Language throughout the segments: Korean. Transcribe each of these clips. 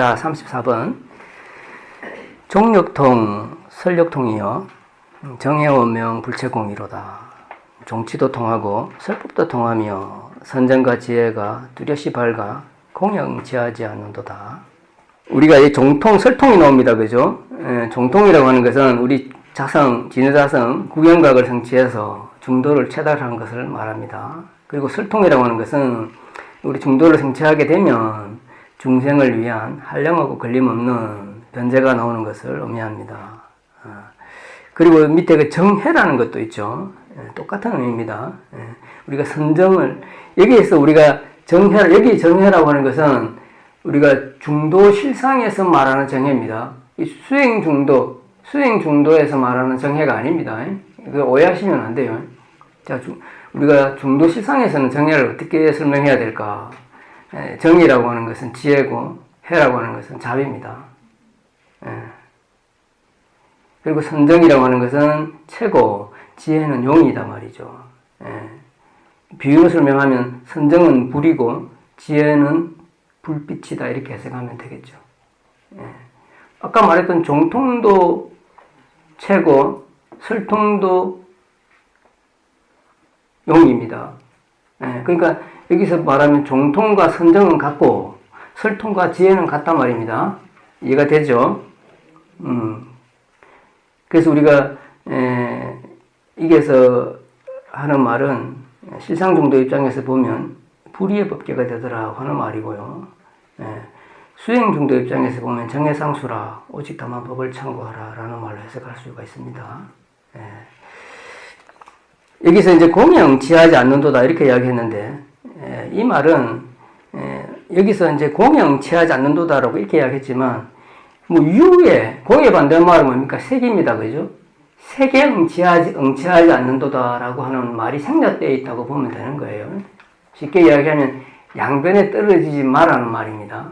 자, 34번. 종력통, 설력통이요. 정해원명 불체공이로다. 종치도 통하고 설법도 통하며 선정과 지혜가 뚜렷이 밝아 공영지하지 않는도다. 우리가 이 종통, 설통이 나옵니다. 그죠? 종통이라고 하는 것은 우리 자성, 진의자성, 구경각을 성취해서 중도를 체달한 것을 말합니다. 그리고 설통이라고 하는 것은 우리 중도를 성취하게 되면 중생을 위한 한량하고 걸림없는 변제가 나오는 것을 의미합니다. 그리고 밑에 그 정해라는 것도 있죠. 똑같은 의미입니다. 우리가 선정을, 여기에서 우리가 여기 정해라고 하는 것은 우리가 중도 실상에서 말하는 정해입니다. 이 수행 중도에서 말하는 정해가 아닙니다. 이거 오해하시면 안 돼요. 자, 우리가 중도 실상에서는 정해를 어떻게 설명해야 될까? 정이라고 하는 것은 지혜고, 해라고 하는 것은 자비입니다. 그리고 선정이라고 하는 것은 체고, 지혜는 용이다 말이죠. 비유로 설명하면 선정은 불이고, 지혜는 불빛이다 이렇게 해석하면 되겠죠. 아까 말했던 종통도 체고, 설통도 용입니다. 그러니까 여기서 말하면 종통과 선정은 같고 설통과 지혜는 같단 말입니다. 이해가 되죠? 그래서 우리가 이게서 하는 말은 실상중도 입장에서 보면 불의의 법계가 되더라 하는 말이고요. 수행중도 입장에서 보면 정해상수라 오직 다만 법을 참고하라 라는 말로 해석할 수가 있습니다. 여기서 이제 공영 지하지 않는도다 이렇게 이야기했는데 이 말은 여기서 이제 공영 지하지 않는도다라고 이렇게 이야기했지만 뭐 유에 공에 반대한 말은 뭡니까? 색입니다. 그죠? 색에 응치하지 않는도다라고 하는 말이 생략되어 있다고 보면 되는 거예요. 쉽게 이야기하면 양변에 떨어지지 말라는 말입니다.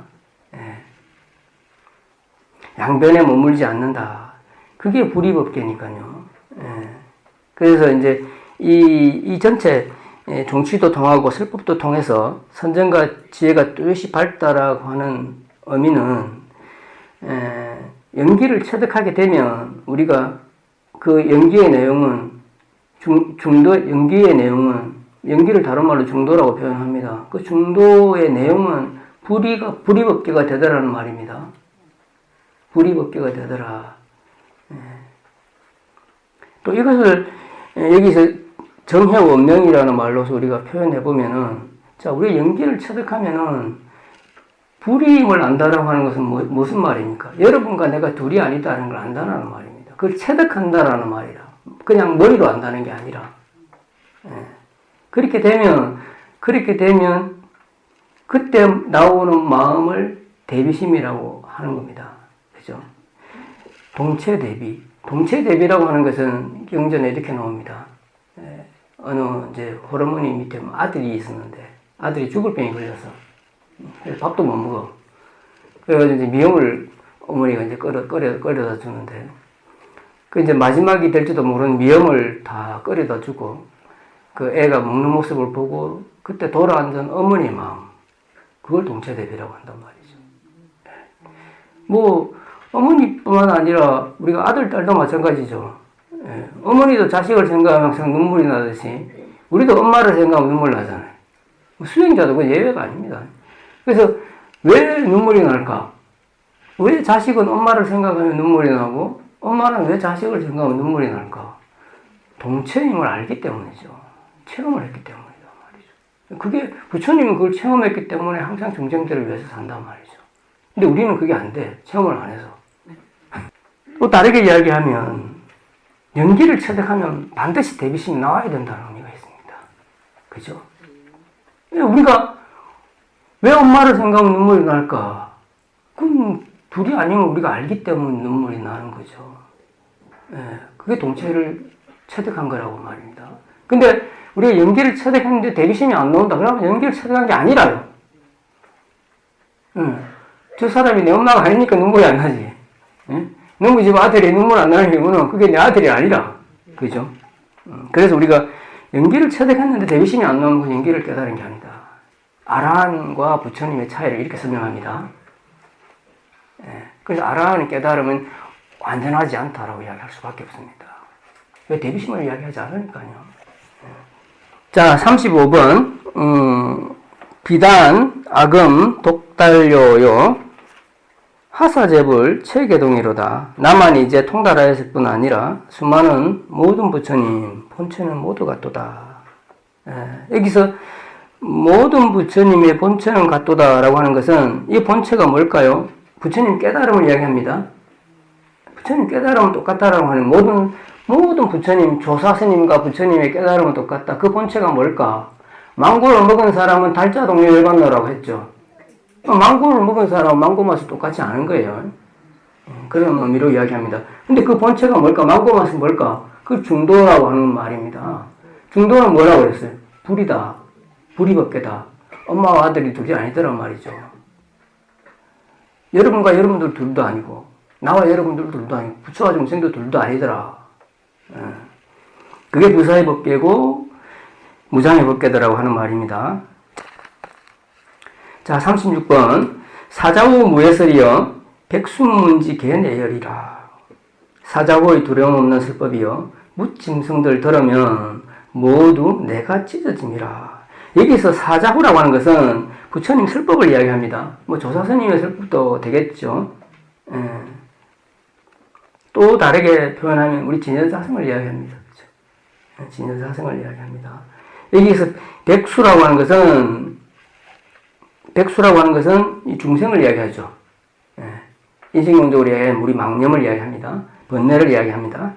양변에 머물지 않는다. 그게 불의법계니까요. 그래서 이제 이 전체 종치도 통하고 설법도 통해서 선정과 지혜가 뚜렷이 밝다라고 하는 의미는 연기를 체득하게 되면 우리가 그 연기의 내용은 연기의 내용은 연기를 다른 말로 중도라고 표현합니다. 그 중도의 내용은 불의법계가 되더라는 말입니다. 불의법계가 되더라. 또 이것을 여기서 정해원명이라는 말로서 우리가 표현해보면은, 자, 우리 연기를 체득하면은, 불임을 안다라고 하는 것은 무슨 말입니까? 여러분과 내가 둘이 아니다라는 걸 안다라는 말입니다. 그걸 체득한다라는 말이라. 그냥 머리로 안다는 게 아니라. 그렇게 되면, 그때 나오는 마음을 대비심이라고 하는 겁니다. 그죠? 동체대비라고 하는 것은 경전에 이렇게 나옵니다. 어느 이제 호르몬이 밑에 아들이 있었는데 아들이 죽을 병이 걸려서 밥도 못 먹어. 그래가지고 이제 미역을 어머니가 이제 끓여다 주는데 그 이제 마지막이 될지도 모르는 미역을 다 끓여다 주고 그 애가 먹는 모습을 보고 그때 돌아앉은 어머니의 마음, 그걸 동체대비라고 한단 말이죠. 뭐 어머니뿐만 아니라 우리가 아들, 딸도 마찬가지죠. 어머니도 자식을 생각하면 항상 눈물이 나듯이 우리도 엄마를 생각하면 눈물 나잖아요. 수행자도 그 예외가 아닙니다. 그래서 왜 눈물이 날까? 왜 자식은 엄마를 생각하면 눈물이 나고 엄마는 왜 자식을 생각하면 눈물이 날까? 동체임을 알기 때문이죠. 체험을 했기 때문이다 말이죠. 그게 부처님은 그걸 체험했기 때문에 항상 중생들을 위해서 산단 말이죠. 근데 우리는 그게 안 돼. 체험을 안 해서. 또 다르게 이야기하면 연기를 체득하면 반드시 대비심이 나와야 된다는 의미가 있습니다. 그죠? 우리가 왜 엄마를 생각하면 눈물이 날까? 그럼 둘이 아니면 우리가 알기 때문에 눈물이 나는 거죠. 그게 동체를 체득한 거라고 말입니다. 근데 우리가 연기를 체득했는데 대비심이 안 나온다. 그러면 연기를 체득한 게 아니라요. 저 사람이 내 엄마가 아니니까 눈물이 안 나지. 너무 집 아들이 눈물 안 나는 이유는 그게 내 아들이 아니라. 그죠? 그래서 우리가 연기를 체득했는데 대비심이 안 나오는 건 연기를 깨달은 게 아니다. 아라한과 부처님의 차이를 이렇게 설명합니다. 그래서 알아가는 깨달음은 완전하지 않다라고 이야기할 수밖에 없습니다. 왜 대비심을 이야기하지 않으니까요. 자, 35번. 비단, 악음, 독달료요. 하사제불, 체계동이로다. 나만 이제 통달하였을 뿐 아니라 수많은 모든 부처님, 본체는 모두 같도다. 여기서 모든 부처님의 본체는 같도다라고 하는 것은 이 본체가 뭘까요? 부처님 깨달음을 이야기합니다. 부처님 깨달음은 똑같다라고 하는 모든 부처님, 조사스님과 부처님의 깨달음은 똑같다. 그 본체가 뭘까? 망고를 먹은 사람은 달자 동료 열반노라고 했죠. 망고를 먹은 사람은 망고 맛이 똑같지 않은 거예요. 그런 의미로 이야기합니다. 근데 그 본체가 뭘까? 망고 맛은 뭘까? 그 중도라고 하는 말입니다. 중도는 뭐라고 그랬어요? 불이다. 불이 법계다. 엄마와 아들이 둘이 아니더란 말이죠. 여러분과 여러분들 둘도 아니고, 나와 여러분들 둘도 아니고, 부처와 중생도 둘도 아니더라. 그게 부사의 법계고, 무장의 법계다라고 하는 말입니다. 자, 36번. 사자후 무예설이여 백순문지 개내열이라. 사자후의 두려움 없는 설법이여 무짐승들 들으면 모두 내가 찢어짐이라. 여기서 사자후라고 하는 것은 부처님 설법을 이야기합니다. 뭐 조사스님의 설법도 되겠죠. 또 다르게 표현하면 우리 진연사성을 이야기합니다. 그렇죠? 진연사성을 이야기합니다. 여기서 백수라고 하는 것은 이 중생을 이야기하죠. 인식론적으로 이야기하면 우리 망념을 이야기합니다. 번뇌를 이야기합니다.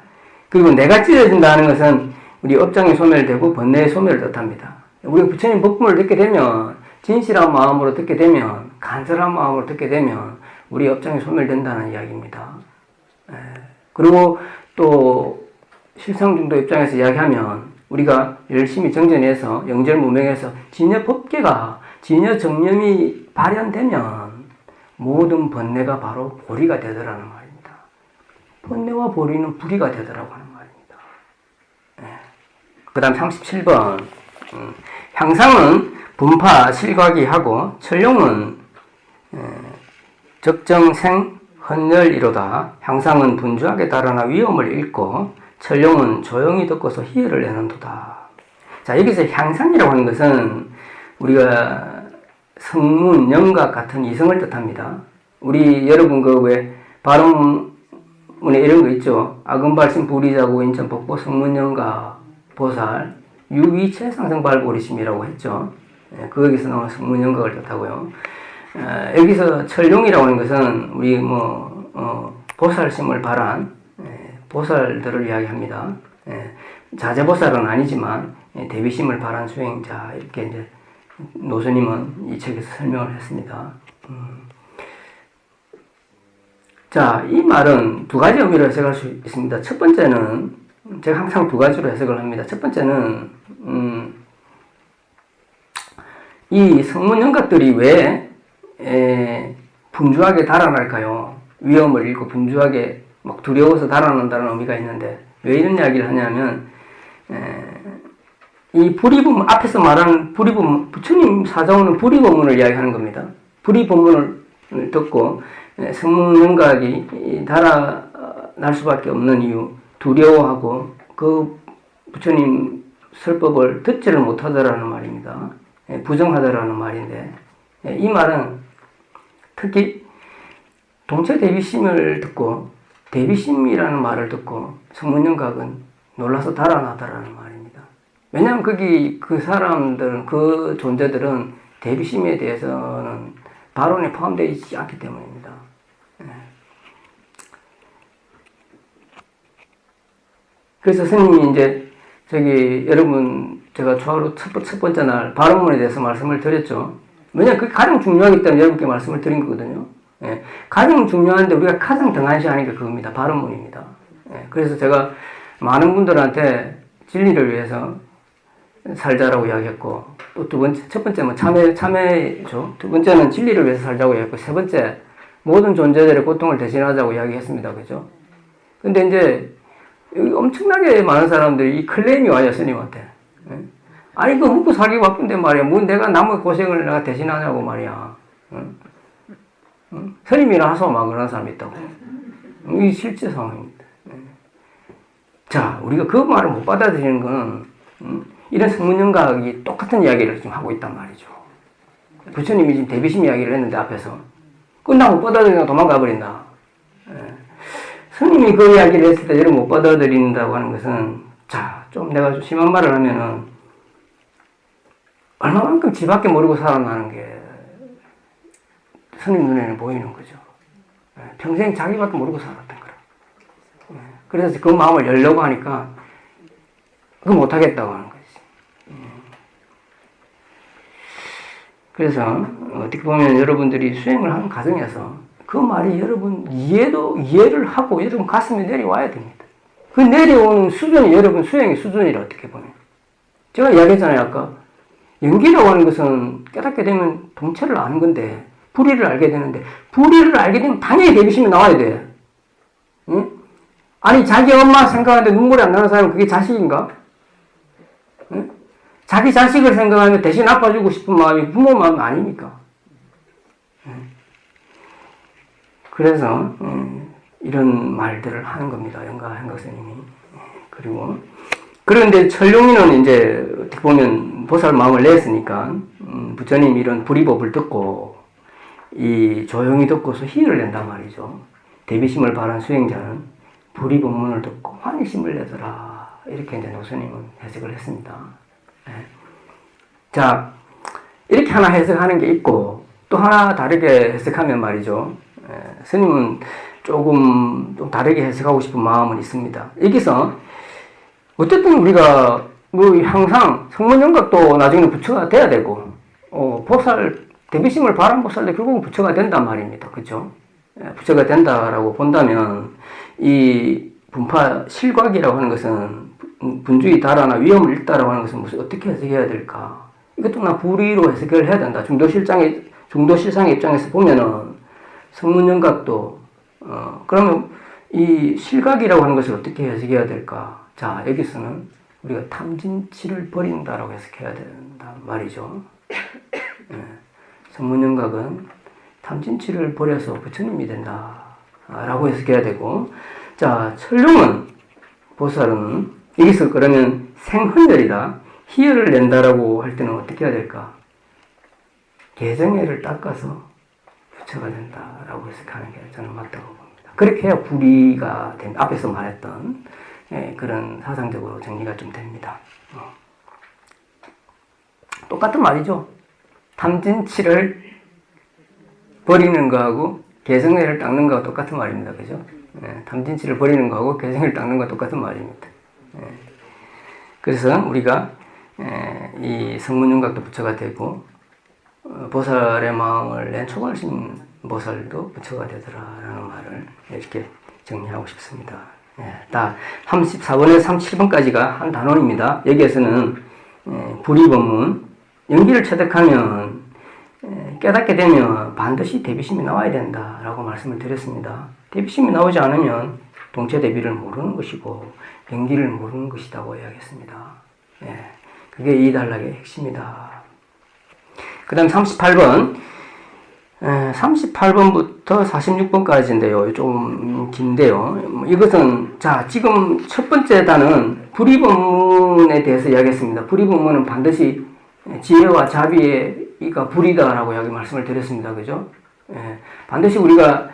그리고 내가 찢어진다는 것은 우리 업장이 소멸되고 번뇌의 소멸을 뜻합니다. 우리가 부처님 법문을 듣게 되면, 진실한 마음으로 듣게 되면, 간절한 마음으로 듣게 되면 우리 업장이 소멸된다는 이야기입니다. 그리고 또 실상중도 입장에서 이야기하면 우리가 열심히 정전해서 영절무명해서 진여 법계가, 진여 정념이 발현되면 모든 번뇌가 바로 보리가 되더라는 말입니다. 번뇌와 보리는 불이가 되더라고 하는 말입니다. 그 다음 37번. 향상은 분파 실과기하고 천룡은 적정생 헌열이로다. 향상은 분주하게 달아나 위험을 잃고 천룡은 조용히 듣고서 희열을 내는도다. 자, 여기서 향상이라고 하는 것은 우리가 성문, 영각 같은 이성을 뜻합니다. 우리 여러분 그 왜 발음문에 이런 거 있죠. 아금발심 부리자고 인천 복보 성문 영각 보살 유위체 상승발보리심이라고 했죠. 거기서 나온 성문 영각을 뜻하고요. 여기서 천룡이라고 하는 것은 우리 보살심을 발한 보살들을 이야기합니다. 자제보살은 아니지만 대비심을 발한 수행자, 이렇게 이제 노스님은 이 책에서 설명을 했습니다. 자, 이 말은 두 가지 의미로 해석할 수 있습니다. 첫 번째는, 제가 항상 두 가지로 해석을 합니다. 첫 번째는, 이 성문영각들이 왜 분주하게 달아날까요? 위험을 잃고 분주하게 막 두려워서 달아난다는 의미가 있는데, 왜 이런 이야기를 하냐면, 이 불의법문, 앞에서 말한 불의법문, 부처님 사자오는 불의법문을 이야기하는 겁니다. 불의법문을 듣고 성문영각이 달아날 수밖에 없는 이유, 두려워하고 그 부처님 설법을 듣지를 못하더라는 말입니다. 부정하더라는 말인데, 이 말은 특히 동체 대비심을 듣고, 대비심이라는 말을 듣고 성문영각은 놀라서 달아나더라는 말입니다. 왜냐하면 거기 그 사람들은, 그 존재들은 대비심에 대해서는 발언에 포함되어 있지 않기 때문입니다. 그래서 스님이 이제 여러분 제가 초하루 첫 번째 날 발언문에 대해서 말씀을 드렸죠. 왜냐하면 그게 가장 중요하기 때문에 여러분께 말씀을 드린 거거든요. 가장 중요한데 우리가 가장 등한시하는 게 그겁니다. 발언문입니다. 그래서 제가 많은 분들한테 진리를 위해서 살자라고 이야기했고, 또 두 번째, 첫 번째는 참회죠. 두 번째는 진리를 위해서 살자고 이야기했고, 세 번째, 모든 존재들의 고통을 대신하자고 이야기했습니다. 그죠? 근데 이제, 여기 엄청나게 많은 사람들이 이 클레임이 와요, 스님한테. 아니, 그 먹고 살기 바쁜데 말이야. 뭐 내가 남의 고생을 내가 대신하냐고 말이야. 스님이나 하소 막 그런 사람이 있다고. 이게 실제 상황입니다. 자, 우리가 그 말을 못 받아들이는 건 이런 성문연각이 똑같은 이야기를 지금 하고 있단 말이죠. 부처님이 지금 대비심 이야기를 했는데 앞에서 끝나고 못 받아들이나 도망가 버린다. 스님이 그 이야기를 했을 때 여러분 못 받아들인다고 하는 것은, 자, 좀 내가 좀 심한 말을 하면은 얼마만큼 지 밖에 모르고 살아나는 게 스님 눈에는 보이는 거죠. 평생 자기밖에 모르고 살았던 거라. 그래서 그 마음을 열려고 하니까 그거 못하겠다고 하는 거지. 그래서 어떻게 보면 여러분들이 수행을 하는 과정에서 그 말이 여러분 이해를 하고 여러분 가슴에 내려와야 됩니다. 그 내려오는 수준이 여러분 수행의 수준이라 어떻게 보면. 제가 이야기했잖아요, 아까. 연기라고 하는 것은 깨닫게 되면 동체를 아는 건데, 불의를 알게 되는데, 불의를 알게 되면 당연히 대비심이 나와야 돼. 응? 아니, 자기 엄마 생각하는데 눈물이 안 나는 사람은 그게 자식인가? 응? 자기 자식을 생각하면 대신 아파주고 싶은 마음이 부모 마음 아닙니까? 그래서 이런 말들을 하는 겁니다. 영가행각 스님이. 그리고 그런데 철룡이는 이제 어떻게 보면 보살 마음을 냈으니까 부처님 이런 불의법을 듣고 이 조용히 듣고서 희를 낸단 말이죠. 대비심을 바란 수행자는 불의법문을 듣고 환희심을 내더라. 이렇게 이제 노스님은 해석을 했습니다. 자, 이렇게 하나 해석하는 게 있고 또 하나 다르게 해석하면 말이죠. 스님은 조금 좀 다르게 해석하고 싶은 마음은 있습니다. 여기서 어쨌든 우리가 뭐 항상 성문연각도 나중에는 부처가 돼야 되고 보살 대비심을 바란 보살도 결국은 부처가 된단 말입니다. 그렇죠? 부처가 된다라고 본다면 이 분파 실각이라고 하는 것은 분주히 달아나 위험을 잃다라고 하는 것은 무슨 어떻게 해석해야 될까? 이것도 나 불의로 해석을 해야 된다. 중도실상의 입장에서 보면은 성문연각도 그러면 이 실각이라고 하는 것을 어떻게 해석해야 될까? 자, 여기서는 우리가 탐진치를 버린다라고 해석해야 된다 말이죠. 성문연각은 탐진치를 버려서 부처님이 된다라고 해석해야 되고, 자, 철룡은 보살은 여기서 그러면 생헌열이다, 희열을 낸다라고 할 때는 어떻게 해야 될까? 개정애를 닦아서 부처가 된다라고 해석하는 게 저는 맞다고 봅니다. 그렇게 해야 불의가 된, 앞에서 말했던 그런 사상적으로 정리가 좀 됩니다. 똑같은 말이죠. 탐진치를 버리는 거하고 개성애를 닦는 거하고 똑같은 말입니다. 그죠? 탐진치를 버리는 거하고 개성애를 닦는 거하고 똑같은 말입니다. 그래서 우리가 이 성문연각도 부처가 되고 보살의 마음을 낸 초발심 보살도 부처가 되더라라는 말을 이렇게 정리하고 싶습니다. 다 34번에서 37번까지가 한 단원입니다. 여기에서는 불의법문, 연기를 체득하면 깨닫게 되면 반드시 대비심이 나와야 된다라고 말씀을 드렸습니다. 대비심이 나오지 않으면 동체 대비를 모르는 것이고 연기를 모르는 것이라고 이야기했습니다. 그게 이 단락의 핵심이다. 그 다음 38번 38번부터 46번까지인데요. 좀 긴데요. 이것은 자, 지금 첫 번째 단은 불의법문에 대해서 이야기했습니다. 불의법문은 반드시 지혜와 자비가 불이다라고 여기 말씀을 드렸습니다. 그죠? 반드시 우리가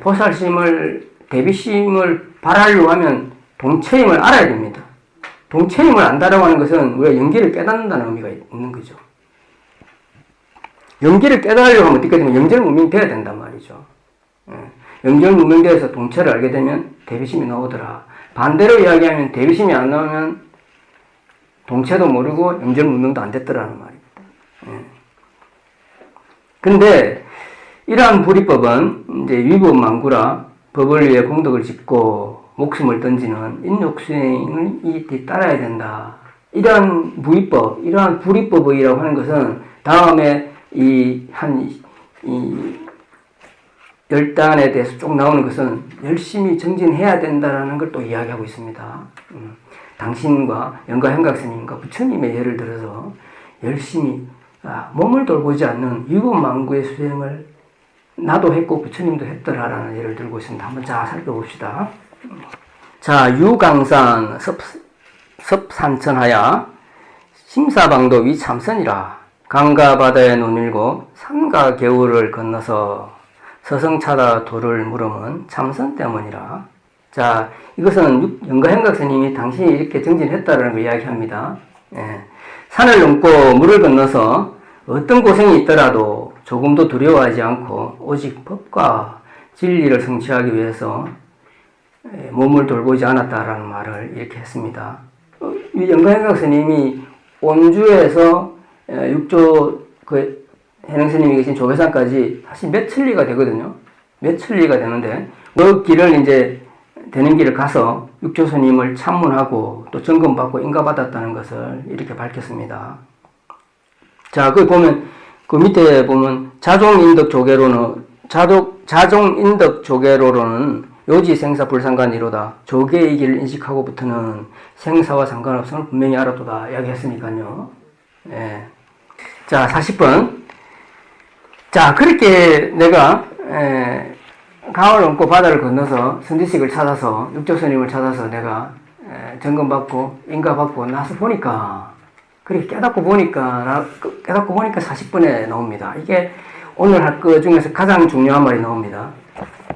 보살심을, 대비심을 바라려고 하면 동체임을 알아야 됩니다. 동체임을 안다라고 하는 것은 우리가 연기를 깨닫는다는 의미가 있는 거죠. 연기를 깨달으려고 하면 어떻게 되면 영절무명돼야 된단 말이죠. 영절무명돼서 동체를 알게 되면 대비심이 나오더라. 반대로 이야기하면 대비심이 안 나오면 동체도 모르고 영절무명도 안 됐더라는 말입니다. 근데 이러한 불의법은 이제 위법망구라 법을 위해 공덕을 짓고 목숨을 던지는 인욕수행을 따라야 된다. 이러한 무의법, 이러한 불의법이라고 하는 것은 다음에 이 10단에 대해서 쭉 나오는 것은 열심히 정진해야 된다라는 걸 또 이야기하고 있습니다. 당신과 영가행각 스님과 부처님의 예를 들어서 열심히 몸을 돌보지 않는 유법망구의 수행을 나도 했고 부처님도 했더라라는 예를 들고 있습니다. 한번 자 살펴봅시다. 자, 유강산 섭산천하야 심사방도 위참선이라. 강과 바다에 논일고 산과 개울을 건너서 서성차다 도를 물음은 참선 때문이라. 자, 이것은 영가행각 스님이 당신이 이렇게 정진했다라는 걸 이야기합니다. 예. 산을 넘고 물을 건너서 어떤 고생이 있더라도 조금도 두려워하지 않고 오직 법과 진리를 성취하기 위해서 몸을 돌보지 않았다라는 말을 이렇게 했습니다. 영가행각 스님이 온주에서 육조 그 해능스님이 계신 조회산까지 사실 몇 천리가 되거든요. 몇 천리가 되는데 그 길을 이제 되는 길을 가서 육조스님을 참문하고 또 점검받고 인가받았다는 것을 이렇게 밝혔습니다. 자, 그 보면 그 밑에 보면 자종인덕 조계로로는 요지 생사 불상관이로다. 조계의 길을 인식하고부터는 생사와 상관없음을 분명히 알았도다 이야기했으니까요. 예. 자, 40번. 자, 그렇게 내가 강을 넘고 바다를 건너서 선지식을 찾아서 육조스님을 찾아서 내가 점검받고 인가받고 나서 보니까 그렇게 깨닫고 보니까 40번에 나옵니다. 이게 오늘 할 거 중에서 가장 중요한 말이 나옵니다.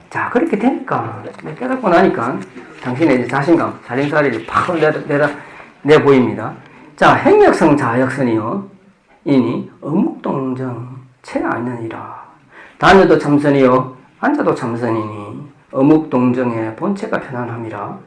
자, 그렇게 되니까 깨닫고 나니까 당신의 이제 자신감, 살림살이를 팍 내 보입니다. 자, 행역성 자역선이요 이니 어묵동정 체아니니라. 다녀도 참선이요 앉아도 참선이니 어묵동정의 본체가 편안함이라.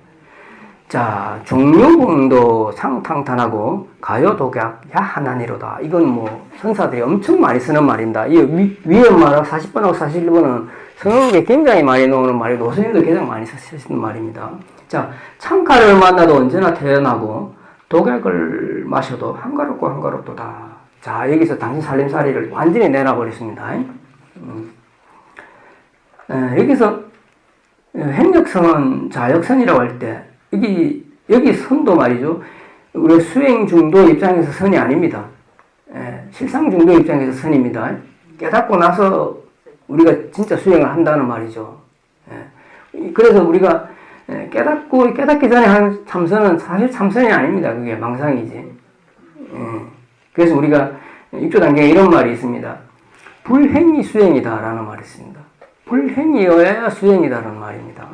자, 종류공도 상탕탄하고 가요독약 야하나니로다. 이건 뭐 선사들이 엄청 많이 쓰는 말입니다. 이 위에 말하고 40번하고 41번은 성역에 굉장히 많이 나오는 말이고 노스님도 가장 많이 쓰시는 말입니다. 자, 창가를 만나도 언제나 태연하고 독약을 마셔도 한가롭고 한가롭도다. 자, 여기서 당신 살림살이를 완전히 내놔버렸습니다. 여기서 행역선은 자역선이라고 할 때 여기 선도 말이죠. 우리 수행 중도 입장에서 선이 아닙니다. 실상 중도 입장에서 선입니다. 깨닫고 나서 우리가 진짜 수행을 한다는 말이죠. 그래서 우리가 깨닫기 전에 하는 참선은 사실 참선이 아닙니다. 그게 망상이지. 그래서 우리가 입조 단계에 이런 말이 있습니다. 불행이 수행이다라는 말이 있습니다. 불행이어야 수행이다라는 말입니다.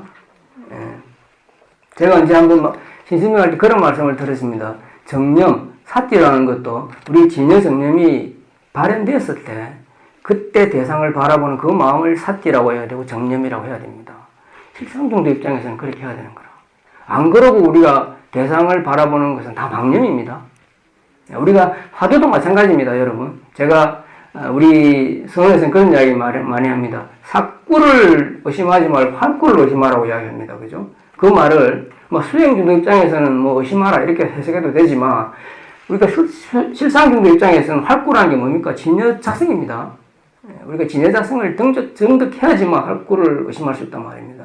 제가 이제 한번 신승명할 때 그런 말씀을 들었습니다. 정념, 사띠라는 것도 우리 진여 정념이 발현되었을 때 그때 대상을 바라보는 그 마음을 사띠라고 해야 되고 정념이라고 해야 됩니다. 실상중도 입장에서는 그렇게 해야 되는 거라. 안 그러고 우리가 대상을 바라보는 것은 다 망념입니다. 우리가 화두도 마찬가지입니다, 여러분. 제가 우리 성원에서는 그런 이야기 많이 합니다. 삭구를 의심하지 말고 활구를 의심하라고 이야기합니다. 그죠? 그 말을 수행 중도 입장에서는 의심하라 이렇게 해석해도 되지만 우리가 실상 중도 입장에서는 활구라는 게 뭡니까? 진여 작성입니다. 우리가 진여 작성을 정득해야지만 활구를 의심할 수 있단 말입니다.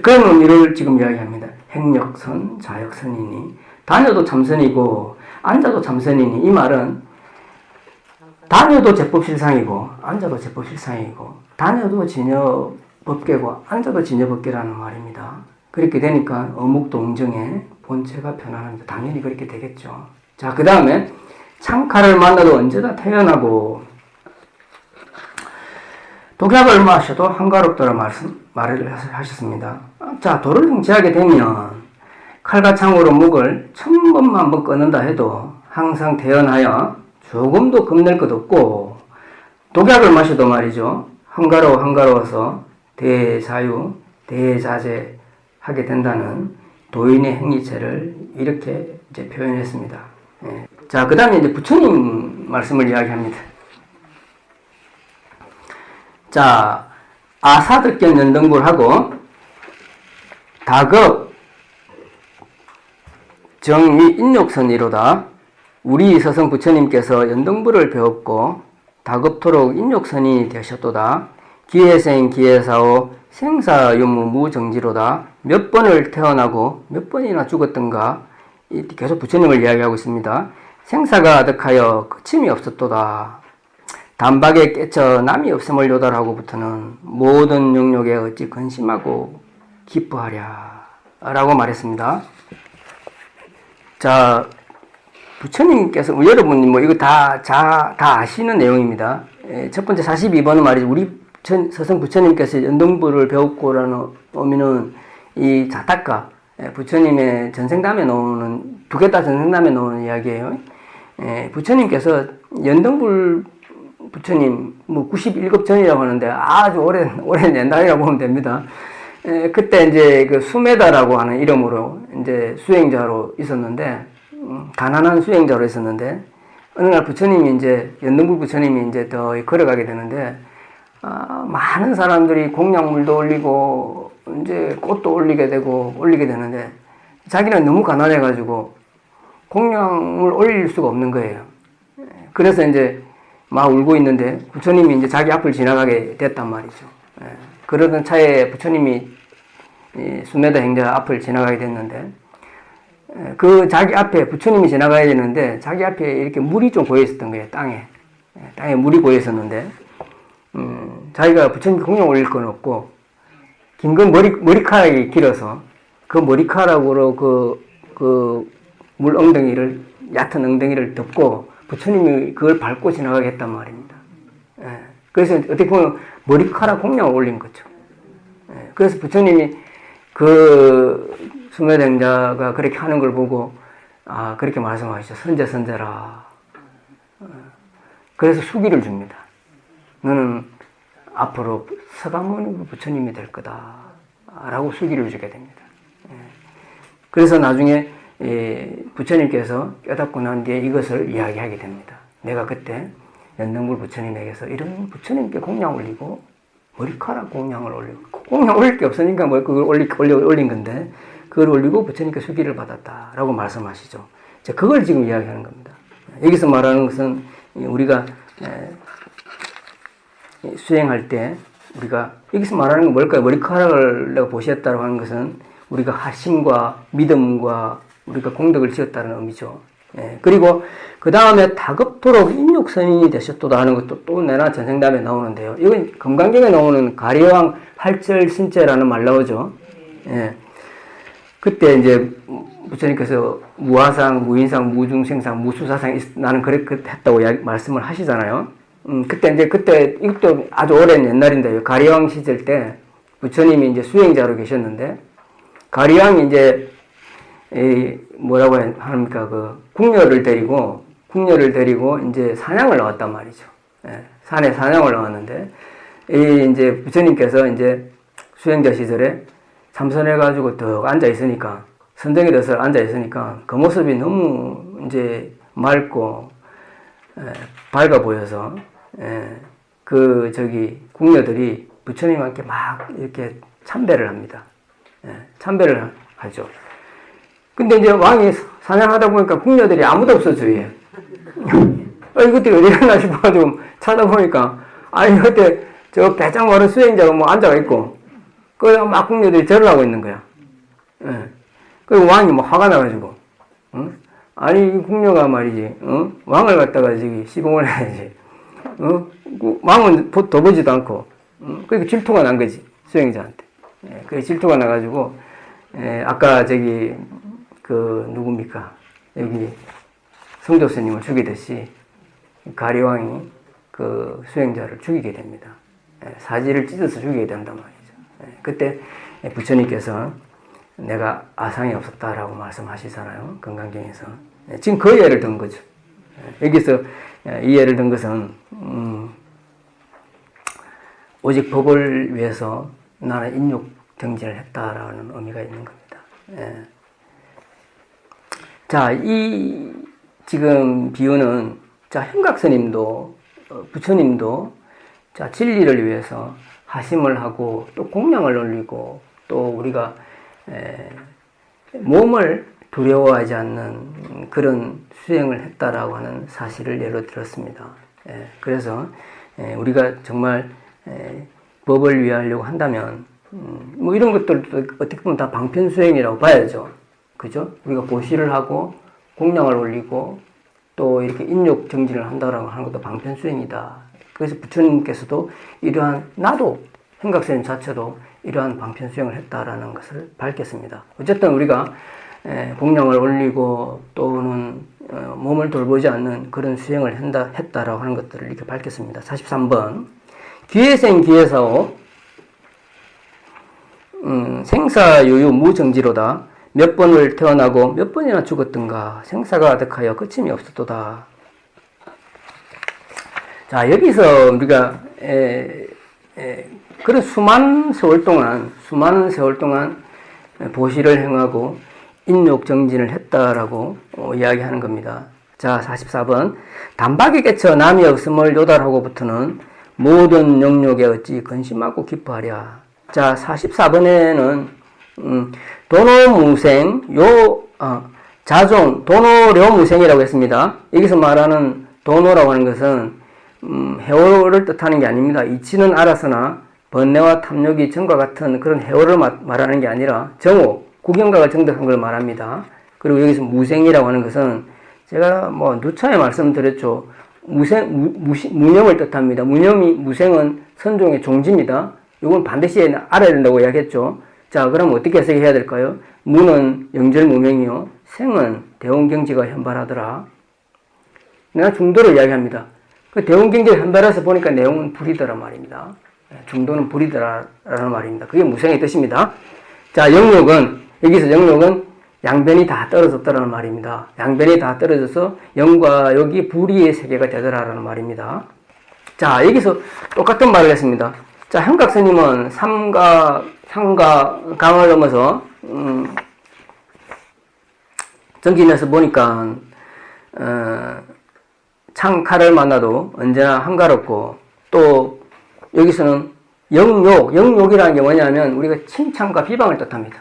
그런 의미를 지금 이야기합니다. 행역선, 자역선이니 다녀도 참선이고 앉아도 참선이니 이 말은 다녀도 제법실상이고 앉아도 제법실상이고 다녀도 진여 법계고 앉아도 진여 법계라는 말입니다. 그렇게 되니까 어묵동정의 본체가 편안합니다. 당연히 그렇게 되겠죠. 자, 그 다음에 창칼을 만나도 언제나 태연하고 독약을 마셔도 한가롭다는 말을 하셨습니다. 자, 도를 성취하게 되면 칼과 창으로 묵을 1000번만 끊는다 해도 항상 태연하여 조금도 겁낼 것 없고 독약을 마셔도 말이죠. 한가로워서 대자유, 대자재하게 된다는 도인의 행위체를 이렇게 이제 표현했습니다. 자, 그 다음에 이제 부처님 말씀을 이야기합니다. 자, 아사득견 연등불하고 다급 정미 인욕선이로다. 우리 서성 부처님께서 연등불을 배웠고 다급토록 인욕선이 되셨도다. 기회생 기회사오 생사유무 무정지로다. 몇 번을 태어나고 몇 번이나 죽었던가 계속 부처님을 이야기하고 있습니다. 생사가 아득하여 그침이 없었도다. 단박에 깨쳐 남이 없음을 요달하고부터는 모든 영역에 어찌 근심하고 기뻐하랴 라고 말했습니다. 자, 부처님께서 여러분 뭐 이거 다 아시는 내용입니다. 첫 번째 42번은 말이죠. 우리 서성 부처님께서 연등부를 배웠고라는 의미는 이 자타가 부처님의 전생담에 나오는 두 개 다 전생담에 나오는 이야기예요. 부처님께서 연등불 부처님 뭐 91급 전이라고 하는데 아주 오랜 옛날이라고 보면 됩니다. 그때 이제 그 수메다라고 하는 이름으로 이제 수행자로 있었는데 가난한 수행자로 있었는데 어느 날 부처님이 이제 연등불 부처님이 이제 더 걸어가게 되는데 많은 사람들이 공양물도 올리고 이제 꽃도 올리게 되는데 자기는 너무 가난해가지고 공양을 올릴 수가 없는 거예요. 그래서 이제 막 울고 있는데 부처님이 이제 자기 앞을 지나가게 됐단 말이죠. 그러던 차에 부처님이 수메다 행자 앞을 지나가게 됐는데 그 자기 앞에 부처님이 지나가야 되는데 자기 앞에 이렇게 물이 좀 고여 있었던 거예요. 땅에 물이 고여 있었는데 자기가 부처님 공양 올릴 건 없고 긴 건 머리카락이 길어서 그 머리카락으로 그 물 엉덩이를 얕은 엉덩이를 덮고 부처님이 그걸 밟고 지나가게 했단 말입니다. 그래서 어떻게 보면 머리카락 공양을 올린 거죠. 그래서 부처님이 그 수매대행자가 그렇게 하는 걸 보고 그렇게 말씀하시죠. 선제라. 그래서 수기를 줍니다. 너는 앞으로 서가모니 부처님이 될 거다 라고 수기를 주게 됩니다. 그래서 나중에 부처님께서 깨닫고 난 뒤에 이것을 이야기하게 됩니다. 내가 그때 연등불 부처님에게서 이런 부처님께 공양 올리고 머리카락 공양을 올리고 공양 올릴 게 없으니까 뭐 그걸 올린 건데 그걸 올리고 부처님께 수기를 받았다라고 말씀하시죠. 그걸 지금 이야기하는 겁니다. 여기서 말하는 것은 우리가 수행할 때 우리가 여기서 말하는 건 뭘까요? 머리카락을 내가 보시했다고 하는 것은 우리가 하심과 믿음과 우리가 공덕을 지었다는 의미죠. 그리고 그 다음에 다급토록 인육선인이 되셨도다 하는 것도 또 내나 전생담에 나오는데요. 이건 금강경에 나오는 가리왕 할절신제라는 말 나오죠. 그때 이제 부처님께서 무화상, 무인상, 무중생상, 무수사상 나는 그렇게 했다고 말씀을 하시잖아요. 그때 이것도 아주 오랜 옛날인데요. 가리왕 시절 때 부처님이 이제 수행자로 계셨는데 가리왕이 이제 뭐라고 합니까? 궁녀를 데리고 이제 사냥을 나왔단 말이죠. 산에 사냥을 나왔는데, 이제 부처님께서 이제 수행자 시절에 참선해가지고 더 앉아있으니까, 선정이 돼서 앉아있으니까 그 모습이 너무 이제 맑고, 밝아 보여서, 궁녀들이 부처님한테 막 이렇게 참배를 합니다. 참배를 하죠. 근데 이제 왕이 사냥하다 보니까 궁녀들이 아무도 없어 주위에. 이것들이 어디 갔나 싶어가지고 찾아보니까 그때 저 배짱 어른 수행자가 뭐 앉아가 있고 그래서 막 궁녀들이 절을 하고 있는 거야. 그리고 왕이 뭐 화가 나가지고 이 궁녀가 말이지 왕을 갖다가 시봉을 해야지. 왕은 더 보지도 않고 그러니까 질투가 난 거지 수행자한테. 그 질투가 나가지고 아까 누굽니까? 여기 성조 스님을 죽이듯이 가리왕이 그 수행자를 죽이게 됩니다. 사지를 찢어서 죽이게 된단 말이죠. 그때 부처님께서 내가 아상이 없었다라고 말씀하시잖아요. 금강경에서. 지금 그 예를 든 거죠. 여기서 이 예를 든 것은 오직 법을 위해서 나는 인욕 정진을 했다라는 의미가 있는 겁니다. 자, 이 지금 비유는 현각스님도 부처님도 진리를 위해서 하심을 하고 또 공양을 올리고 또 우리가 몸을 두려워하지 않는 그런 수행을 했다라고 하는 사실을 예로 들었습니다. 그래서 우리가 정말 법을 위하려고 한다면 뭐 이런 것들도 어떻게 보면 다 방편수행이라고 봐야죠. 그죠? 우리가 보시를 하고 공양을 올리고 또 이렇게 인욕 정진을 한다라고 하는 것도 방편수행이다. 그래서 부처님께서도 이러한 나도 행각스님 자체도 이러한 방편 수행을 했다라는 것을 밝혔습니다. 어쨌든 우리가 공양을 올리고 또는 몸을 돌보지 않는 그런 수행을 했다라고 하는 것들을 이렇게 밝혔습니다. 43번 기회생 기회사오 생사유유 무정지로다. 몇 번을 태어나고 몇 번이나 죽었던가 생사가 가득하여 끝임이 없었도다. 자, 여기서 우리가 그런 수많은 세월 동안 보시를 행하고 인욕정진을 했다라고 이야기하는 겁니다. 자, 44번 단박에 깨쳐 남이 없음을 요달하고부터는 모든 영욕에 어찌 근심하고 기뻐하랴. 자, 44번에는 도노무생 자종 도노료무생이라고 했습니다. 여기서 말하는 도노라고 하는 것은 해오를 뜻하는 게 아닙니다. 이치는 알았으나 번뇌와 탐욕이 전과 같은 그런 해오를 말하는 게 아니라 정오 구경각을 정득한 걸 말합니다. 그리고 여기서 무생이라고 하는 것은 제가 누차에 말씀드렸죠. 무념을 뜻합니다. 무생은 선종의 종지입니다. 이건 반드시 알아야 된다고 이야기했죠. 자, 그럼 어떻게 해석해야 될까요? 무는 영절무명이요. 생은 대원경지가 현발하더라. 내가 중도를 이야기합니다. 그 대원경지가 현발해서 보니까 내용은 불이더라 말입니다. 중도는 불이더라라는 말입니다. 그게 무생의 뜻입니다. 자, 여기서 영욕은 양변이 다 떨어졌다라는 말입니다. 양변이 다 떨어져서 영과 여기 불의의 세계가 되더라라는 말입니다. 자, 여기서 똑같은 말을 했습니다. 자, 현각스님은 상과 강을 넘어서 정진에서 보니까 창칼을 만나도 언제나 한가롭고, 또 여기서는 영욕이라는 게 뭐냐면 우리가 칭찬과 비방을 뜻합니다.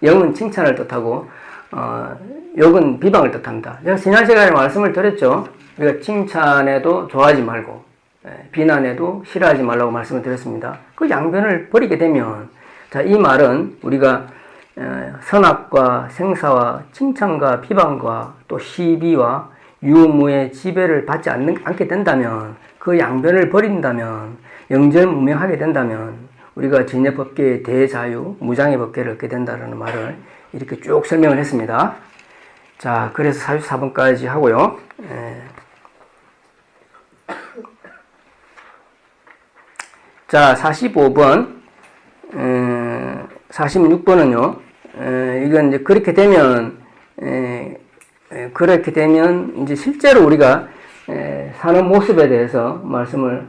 영은 칭찬을 뜻하고 욕은 비방을 뜻합니다. 제가 지난 시간에 말씀을 드렸죠. 우리가 칭찬에도 좋아하지 말고 비난에도 싫어하지 말라고 말씀을 드렸습니다. 그 양변을 버리게 되면, 자, 이 말은 우리가 선악과 생사와 칭찬과 비방과 또 시비와 유무의 지배를 받지 않게 된다면, 그 양변을 버린다면, 영절무명하게 된다면 우리가 진여법계의 대자유, 무장의 법계를 얻게 된다는 말을 이렇게 쭉 설명을 했습니다. 자, 그래서 44번까지 하고요. 자, 45번, 46번은요, 이건 이제 그렇게 되면 이제 실제로 우리가 사는 모습에 대해서 말씀을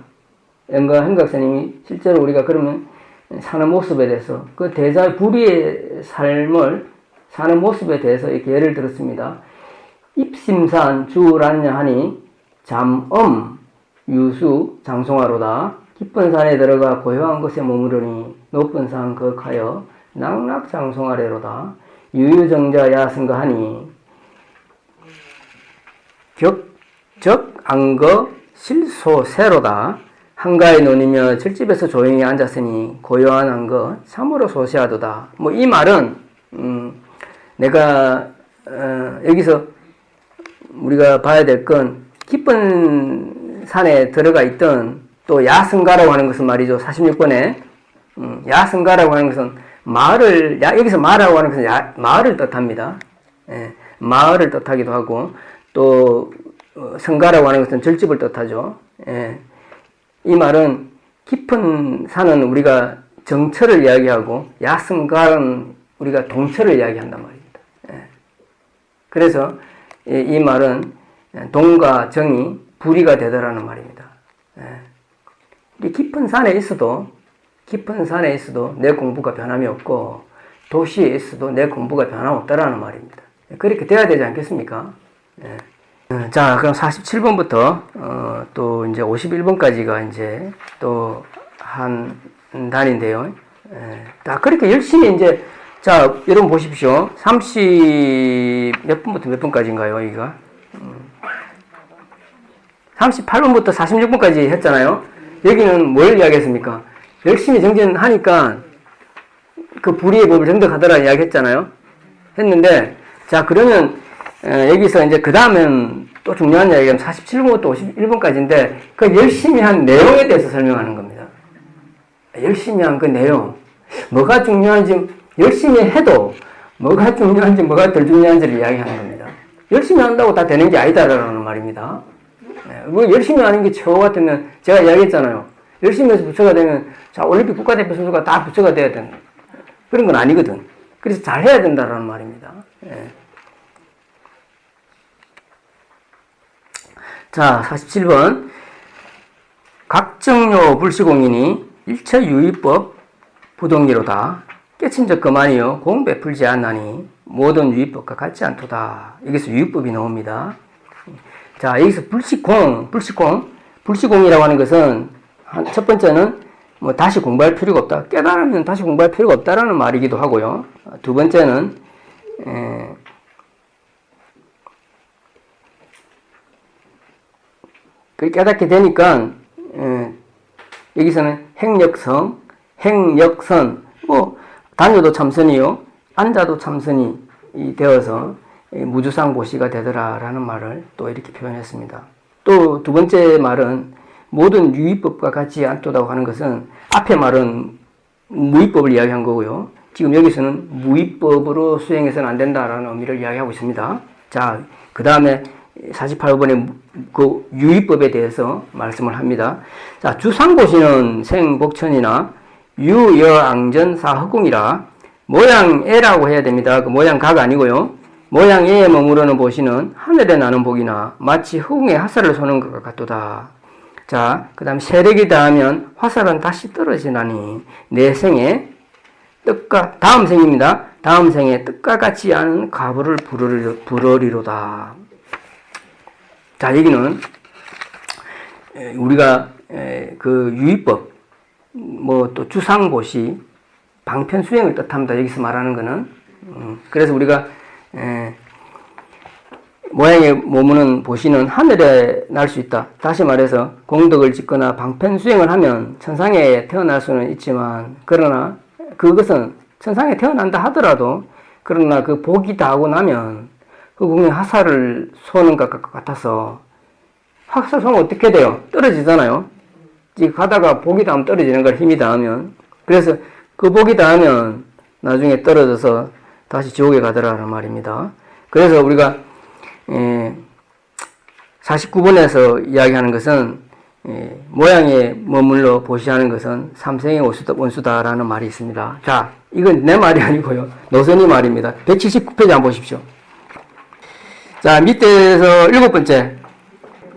영가 행각스님이 실제로 우리가 그러면 사는 모습에 대해서 그 대자의 불의의 삶을 사는 모습에 대해서 이렇게 예를 들었습니다. 입심산 주란냐 하니 잠엄 유수 장송하로다. 깊은 산에 들어가 고요한 곳에 머무르니 높은 산 거하여 낙낙 장송하래로다. 유유정자 야승가 하니 격적 안거 실소세로다. 한가에 논이며 철집에서 조용히 앉았으니 고요한 안거 참으로 소시하도다. 이 말은 내가 여기서 우리가 봐야 될 건 깊은 산에 들어가 있던, 또 야승가라고 하는 것은 말이죠. 46번에 야승가라고 하는 것은 여기서 마을이라고 하는 것은 마을을 뜻합니다. 마을을 뜻하기도 하고, 또 성가라고 하는 것은 절집을 뜻하죠. 이 말은 깊은 산은 우리가 정처를 이야기하고 야승가는 우리가 동처를 이야기한단 말입니다. 그래서 이 말은 동과 정이 불의가 되더라는 말입니다. 깊은 산에 있어도 내 공부가 변함이 없고, 도시에 있어도 내 공부가 변함없다라는 말입니다. 그렇게 돼야 되지 않겠습니까? 자, 그럼 47번부터 또 이제 51번까지가 이제 또 한 단인데요. 자, 그렇게 열심히 이제, 자, 여러분 보십시오. 30 몇 분부터 몇 분까지인가요, 여기가? 38번부터 46번까지 했잖아요. 여기는 뭘 이야기했습니까? 열심히 정진하니까 그 불의의 법을 정득하더라 이야기했잖아요. 했는데, 자, 그러면 여기서 이제 그 다음엔 또 중요한 이야기는 47번부터 51번까지인데 그 열심히 한 내용에 대해서 설명하는 겁니다. 열심히 한 그 내용, 뭐가 중요한지, 열심히 해도 뭐가 중요한지 뭐가 덜 중요한지를 이야기하는 겁니다. 열심히 한다고 다 되는 게 아니다라는 말입니다. 뭐 열심히 하는 게 최고 같으면, 제가 이야기했잖아요. 열심히 해서 부처가 되면, 자, 올림픽 국가대표 선수가 다 부처가 돼야 된다. 그런 건 아니거든. 그래서 잘 해야 된다라는 말입니다. 자, 47번. 각정요 불시공인이 일체유의법 부동기로다. 깨친적 그만이요 공 베풀지 않나니 모든 유의법과 같지 않도다. 여기서 유의법이 나옵니다. 자, 여기서 불시공이라고 하는 것은 첫 번째는 뭐 다시 공부할 필요가 없다. 깨달으면 다시 공부할 필요가 없다라는 말이기도 하고요. 두 번째는 깨닫게 되니까 여기서는 행역선, 뭐 다녀도 참선이요, 앉아도 참선이 되어서 무주상보시가 되더라라는 말을 또 이렇게 표현했습니다. 또 두 번째 말은 모든 유의법과 같지 않다고 하는 것은 앞에 말은 무의법을 이야기한 거고요. 지금 여기서는 무의법으로 수행해서는 안 된다라는 의미를 이야기하고 있습니다. 자, 그 다음에 48번의 그 유의법에 대해서 말씀을 합니다. 자, 주상보시는 생복천이나 유여앙전사허공이라 모양애라고 해야 됩니다. 그 모양가가 아니고요. 모양애에 머무르는 보시는 하늘에 나는 복이나 마치 허공에 화살을 쏘는 것과 같도다. 자, 그 다음 세력이 닿으면 화살은 다시 떨어지나니 내 생에 뜻과, 다음 생입니다. 다음 생에 뜻과 같지 않은 가부를 부러리로다. 자, 여기는 우리가 그 유의법, 뭐 또 주상보시, 방편수행을 뜻합니다. 여기서 말하는 거는. 그래서 우리가 모양에 머무는 보시는 하늘에 날 수 있다. 다시 말해서 공덕을 짓거나 방편수행을 하면 천상에 태어날 수는 있지만, 그러나 그것은 천상에 태어난다 하더라도, 그러나 그 복이 다하고 나면 그 공에 화살을 쏘는 것 같아서, 화살 쏘면 어떻게 돼요? 떨어지잖아요. 가다가 복이 닿으면 떨어지는 걸, 힘이 닿으면. 그래서 그 복이 닿으면 나중에 떨어져서 다시 지옥에 가더라는 말입니다. 그래서 우리가 49번에서 이야기하는 것은 모양에 머물러 보시하는 것은 삼생의 원수다라는 말이 있습니다. 자, 이건 내 말이 아니고요. 노선이 말입니다. 179페이지 한번 보십시오. 자, 밑에서 7번째.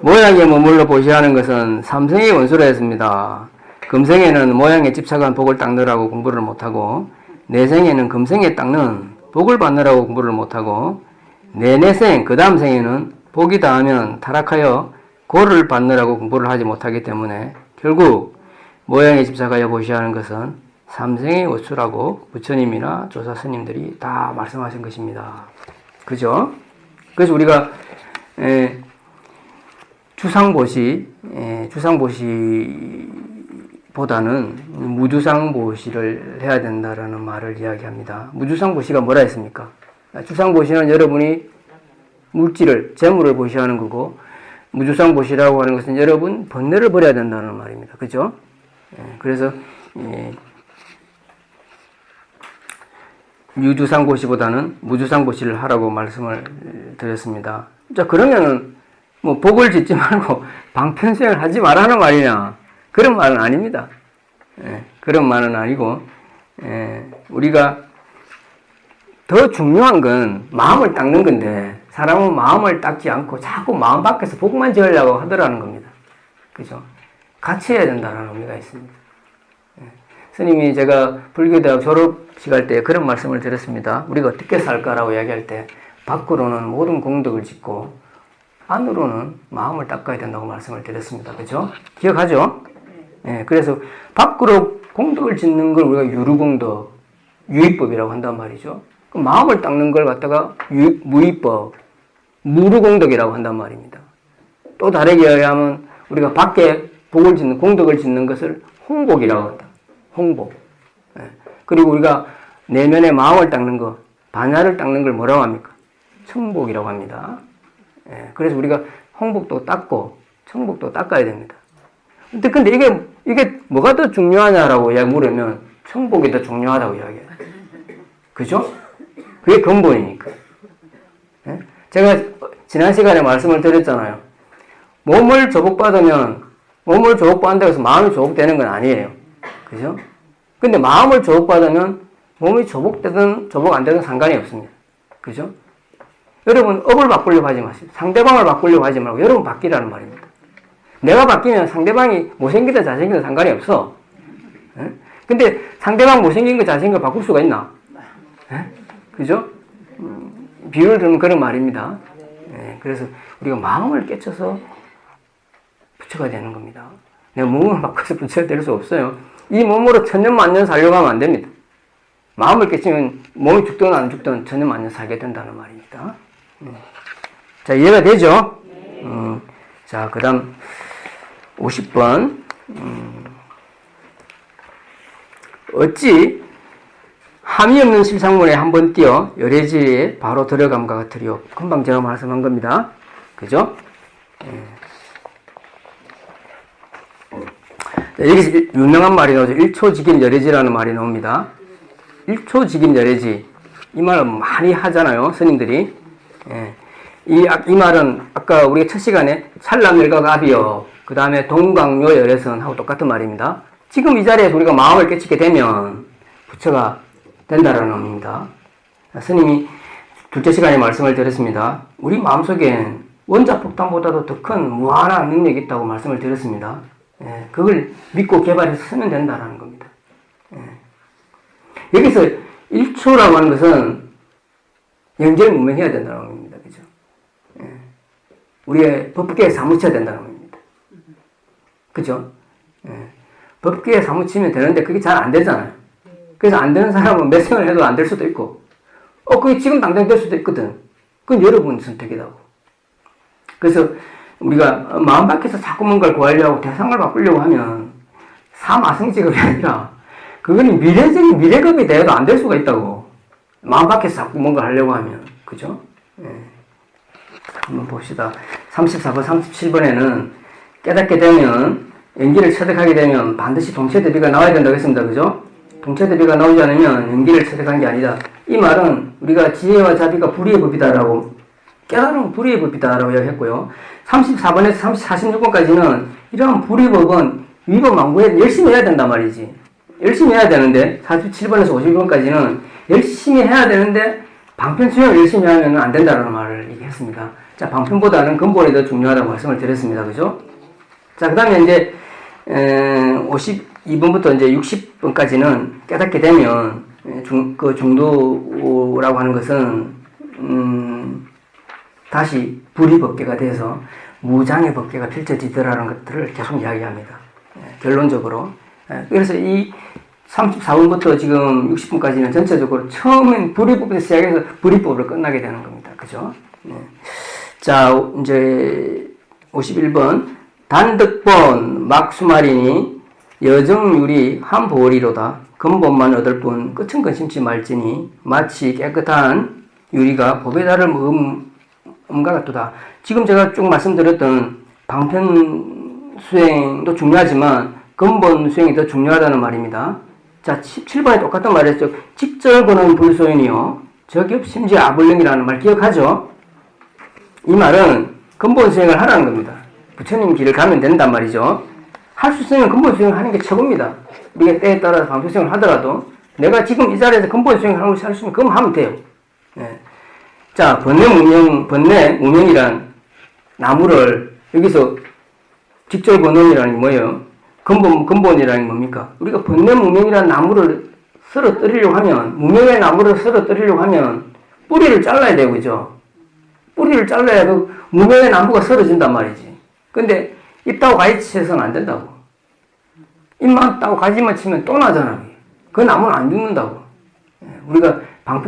모양에 머물러 보시하는 것은 삼생의 원수라 했습니다. 금생에는 모양에 집착한 복을 닦느라고 공부를 못하고, 내생에는 금생에 닦는 복을 받느라고 공부를 못하고, 내내생, 그 다음 생에는 복이 닿으면 타락하여 고를 받느라고 공부를 하지 못하기 때문에 결국 모양에 집착하여 보시하는 것은 삼생의 원수라고 부처님이나 조사 스님들이 다 말씀하신 것입니다. 그죠? 그래서 우리가 주상보시보다는 무주상보시를 해야 된다라는 말을 이야기합니다. 무주상보시가 뭐라 했습니까? 주상보시는 여러분이 물질을, 재물을 보시하는 거고, 무주상보시라고 하는 것은 여러분 번뇌를 버려야 된다는 말입니다. 그죠? 그래서 유주상보시보다는 무주상보시를 하라고 말씀을 드렸습니다. 자, 그러면은 뭐 복을 짓지 말고 방편수행을 하지 말라는 말이냐? 그런 말은 아닙니다. 그런 말은 아니고, 우리가 더 중요한 건 마음을 닦는 건데, 사람은 마음을 닦지 않고 자꾸 마음 밖에서 복만 지으려고 하더라는 겁니다. 그죠? 같이 해야 된다는 의미가 있습니다. 스님이 제가 불교대학 졸업식 할 때 그런 말씀을 드렸습니다. 우리가 어떻게 살까라고 이야기할 때, 밖으로는 모든 공덕을 짓고 안으로는 마음을 닦아야 된다고 말씀을 드렸습니다. 그죠? 기억하죠? 그래서 밖으로 공덕을 짓는 걸 우리가 유루공덕, 유의법이라고 한단 말이죠. 마음을 닦는 걸 갖다가 무의법, 무루공덕이라고 한단 말입니다. 또 다르게 이야기하면 우리가 밖에 복을 짓는, 공덕을 짓는 것을 홍복이라고 한다. 홍복. 그리고 우리가 내면의 마음을 닦는 거, 반야를 닦는 걸 뭐라고 합니까? 청복이라고 합니다. 예, 그래서 우리가 홍복도 닦고 청복도 닦아야 됩니다. 근데 이게 뭐가 더 중요하냐라고 물으면 청복이 더 중요하다고 이야기해요. 그죠? 그게 근본이니까. 예? 제가 지난 시간에 말씀을 드렸잖아요. 몸을 조복받는다고 해서 마음이 조복되는 건 아니에요. 그죠? 근데 마음을 조복받으면 몸이 조복되든 조복 안 되든 상관이 없습니다. 그죠? 여러분, 업을 바꾸려고 하지 마세요. 상대방을 바꾸려고 하지 말고 여러분 바뀌라는 말입니다. 내가 바뀌면 상대방이 못생기든 잘생기든 상관이 없어. 예? 근데 상대방 못생긴 거 잘생긴 거 바꿀 수가 있나? 예? 그죠? 비유를 들면 그런 말입니다. 예, 그래서 우리가 마음을 깨쳐서 부처가 되는 겁니다. 내가 몸을 바꿔서 부처가 될 수 없어요. 이 몸으로 천년만년 살려고 하면 안 됩니다. 마음을 깨치면 몸이 죽든 안 죽든 천년만년 살게 된다는 말입니다. 자, 이해가 되죠? 자, 그 다음 50번. 어찌 함이 없는 실상문에 한번 띄어 열애지에 바로 들어감과 같으리요. 금방 제가 말씀한 겁니다. 그죠? 자, 여기서 유명한 말이 나오죠. 1초직임 열애지라는 말이 나옵니다. 1초직임 열애지. 이 말을 많이 하잖아요. 스님들이. 예. 이 말은 아까 우리가 첫 시간에 찰나멸각압이요. 그 다음에 동강요 열애선하고 똑같은 말입니다. 지금 이 자리에서 우리가 마음을 깨치게 되면 부처가 된다라는 의미입니다. 스님이 둘째 시간에 말씀을 드렸습니다. 우리 마음속엔 원자폭탄보다도 더 큰 무한한 능력이 있다고 말씀을 드렸습니다. 예, 그걸 믿고 개발해서 쓰면 된다라는 겁니다. 예. 여기서 1초라고 하는 것은 영절무명해야 된다는 겁니다. 그죠? 예. 우리의 법계에 사무쳐야 된다는 겁니다. 그죠? 예. 법계에 사무치면 되는데 그게 잘 안 되잖아요. 그래서 안 되는 사람은 몇 생을 해도 안 될 수도 있고, 그게 지금 당장 될 수도 있거든. 그건 여러분 선택이라고. 그래서 우리가 마음 밖에서 자꾸 뭔가를 구하려고 대상을 바꾸려고 하면 사마성직업이 아니라 그거는 미래적인 미래급이 돼도 안 될 수가 있다고. 마음 밖에서 자꾸 뭔가 하려고 하면. 그죠? 예. 한번 봅시다. 34번, 37번에는 깨닫게 되면, 연기를 체득하게 되면 반드시 동체대비가 나와야 된다고 했습니다. 그죠? 동체대비가 나오지 않으면 연기를 체득한 게 아니다. 이 말은 우리가 지혜와 자비가 불의의 법이다라고, 깨달음은 불의의 법이다라고 이야기했고요. 34번에서 46번까지는 이러한 불의의 법은 위법망구에 열심히 해야 된단 말이지. 열심히 해야 되는데, 47번에서 51번까지는 열심히 해야 되는데 방편 수행을 열심히 하면 안 된다는 말을 얘기했습니다. 자, 방편보다는 근본이 더 중요하다고 말씀을 드렸습니다. 그죠? 자, 그 다음에 이제 52번부터 이제 60번까지는 깨닫게 되면 그 중도라고 하는 것은 다시 불의법계가 돼서 무장의 법계가 펼쳐지더라는 것들을 계속 이야기합니다. 결론적으로. 그래서 이 34번부터 지금 60분까지는 전체적으로 처음엔 불의법에서 시작해서 불의법으로 끝나게 되는 겁니다. 그죠? 네. 자, 이제 51번. 단득본 막수말이니 여정유리 한보리로다. 근본만 얻을 뿐 끝은 근심치 말지니 마치 깨끗한 유리가 법에 따른 음과 같도다. 지금 제가 쭉 말씀드렸던 방편 수행도 중요하지만 근본 수행이 더 중요하다는 말입니다. 자, 17번에 똑같은 말이었죠. 직절고는 불소인이요. 적엽 심지 아불능이라는 말 기억하죠? 이 말은 근본 수행을 하라는 겁니다. 부처님 길을 가면 된단 말이죠. 할 수 있으면 근본 수행을 하는 게 최고입니다. 우리가 때에 따라서 방편 수행을 하더라도 내가 지금 이 자리에서 근본 수행을 하는 것을 할 수 있으면 그럼 하면 돼요. 예. 자, 번뇌 무명이란 나무를 여기서 직절고능이라는 게 뭐예요? 근본이라는 게 뭡니까? 우리가 번뇌 무명이라는 나무를 썰어뜨리려고 하면, 무명의 나무를 썰어뜨리려고 하면 뿌리를 잘라야 되고, 그죠? 뿌리를 잘라야 그 무명의 나무가 썰어진단 말이지. 근데 잎 따고 가지 치서는 안 된다고. 잎만 따고 가지만 치면 또 나잖아. 그 나무는 안 죽는다고. 우리가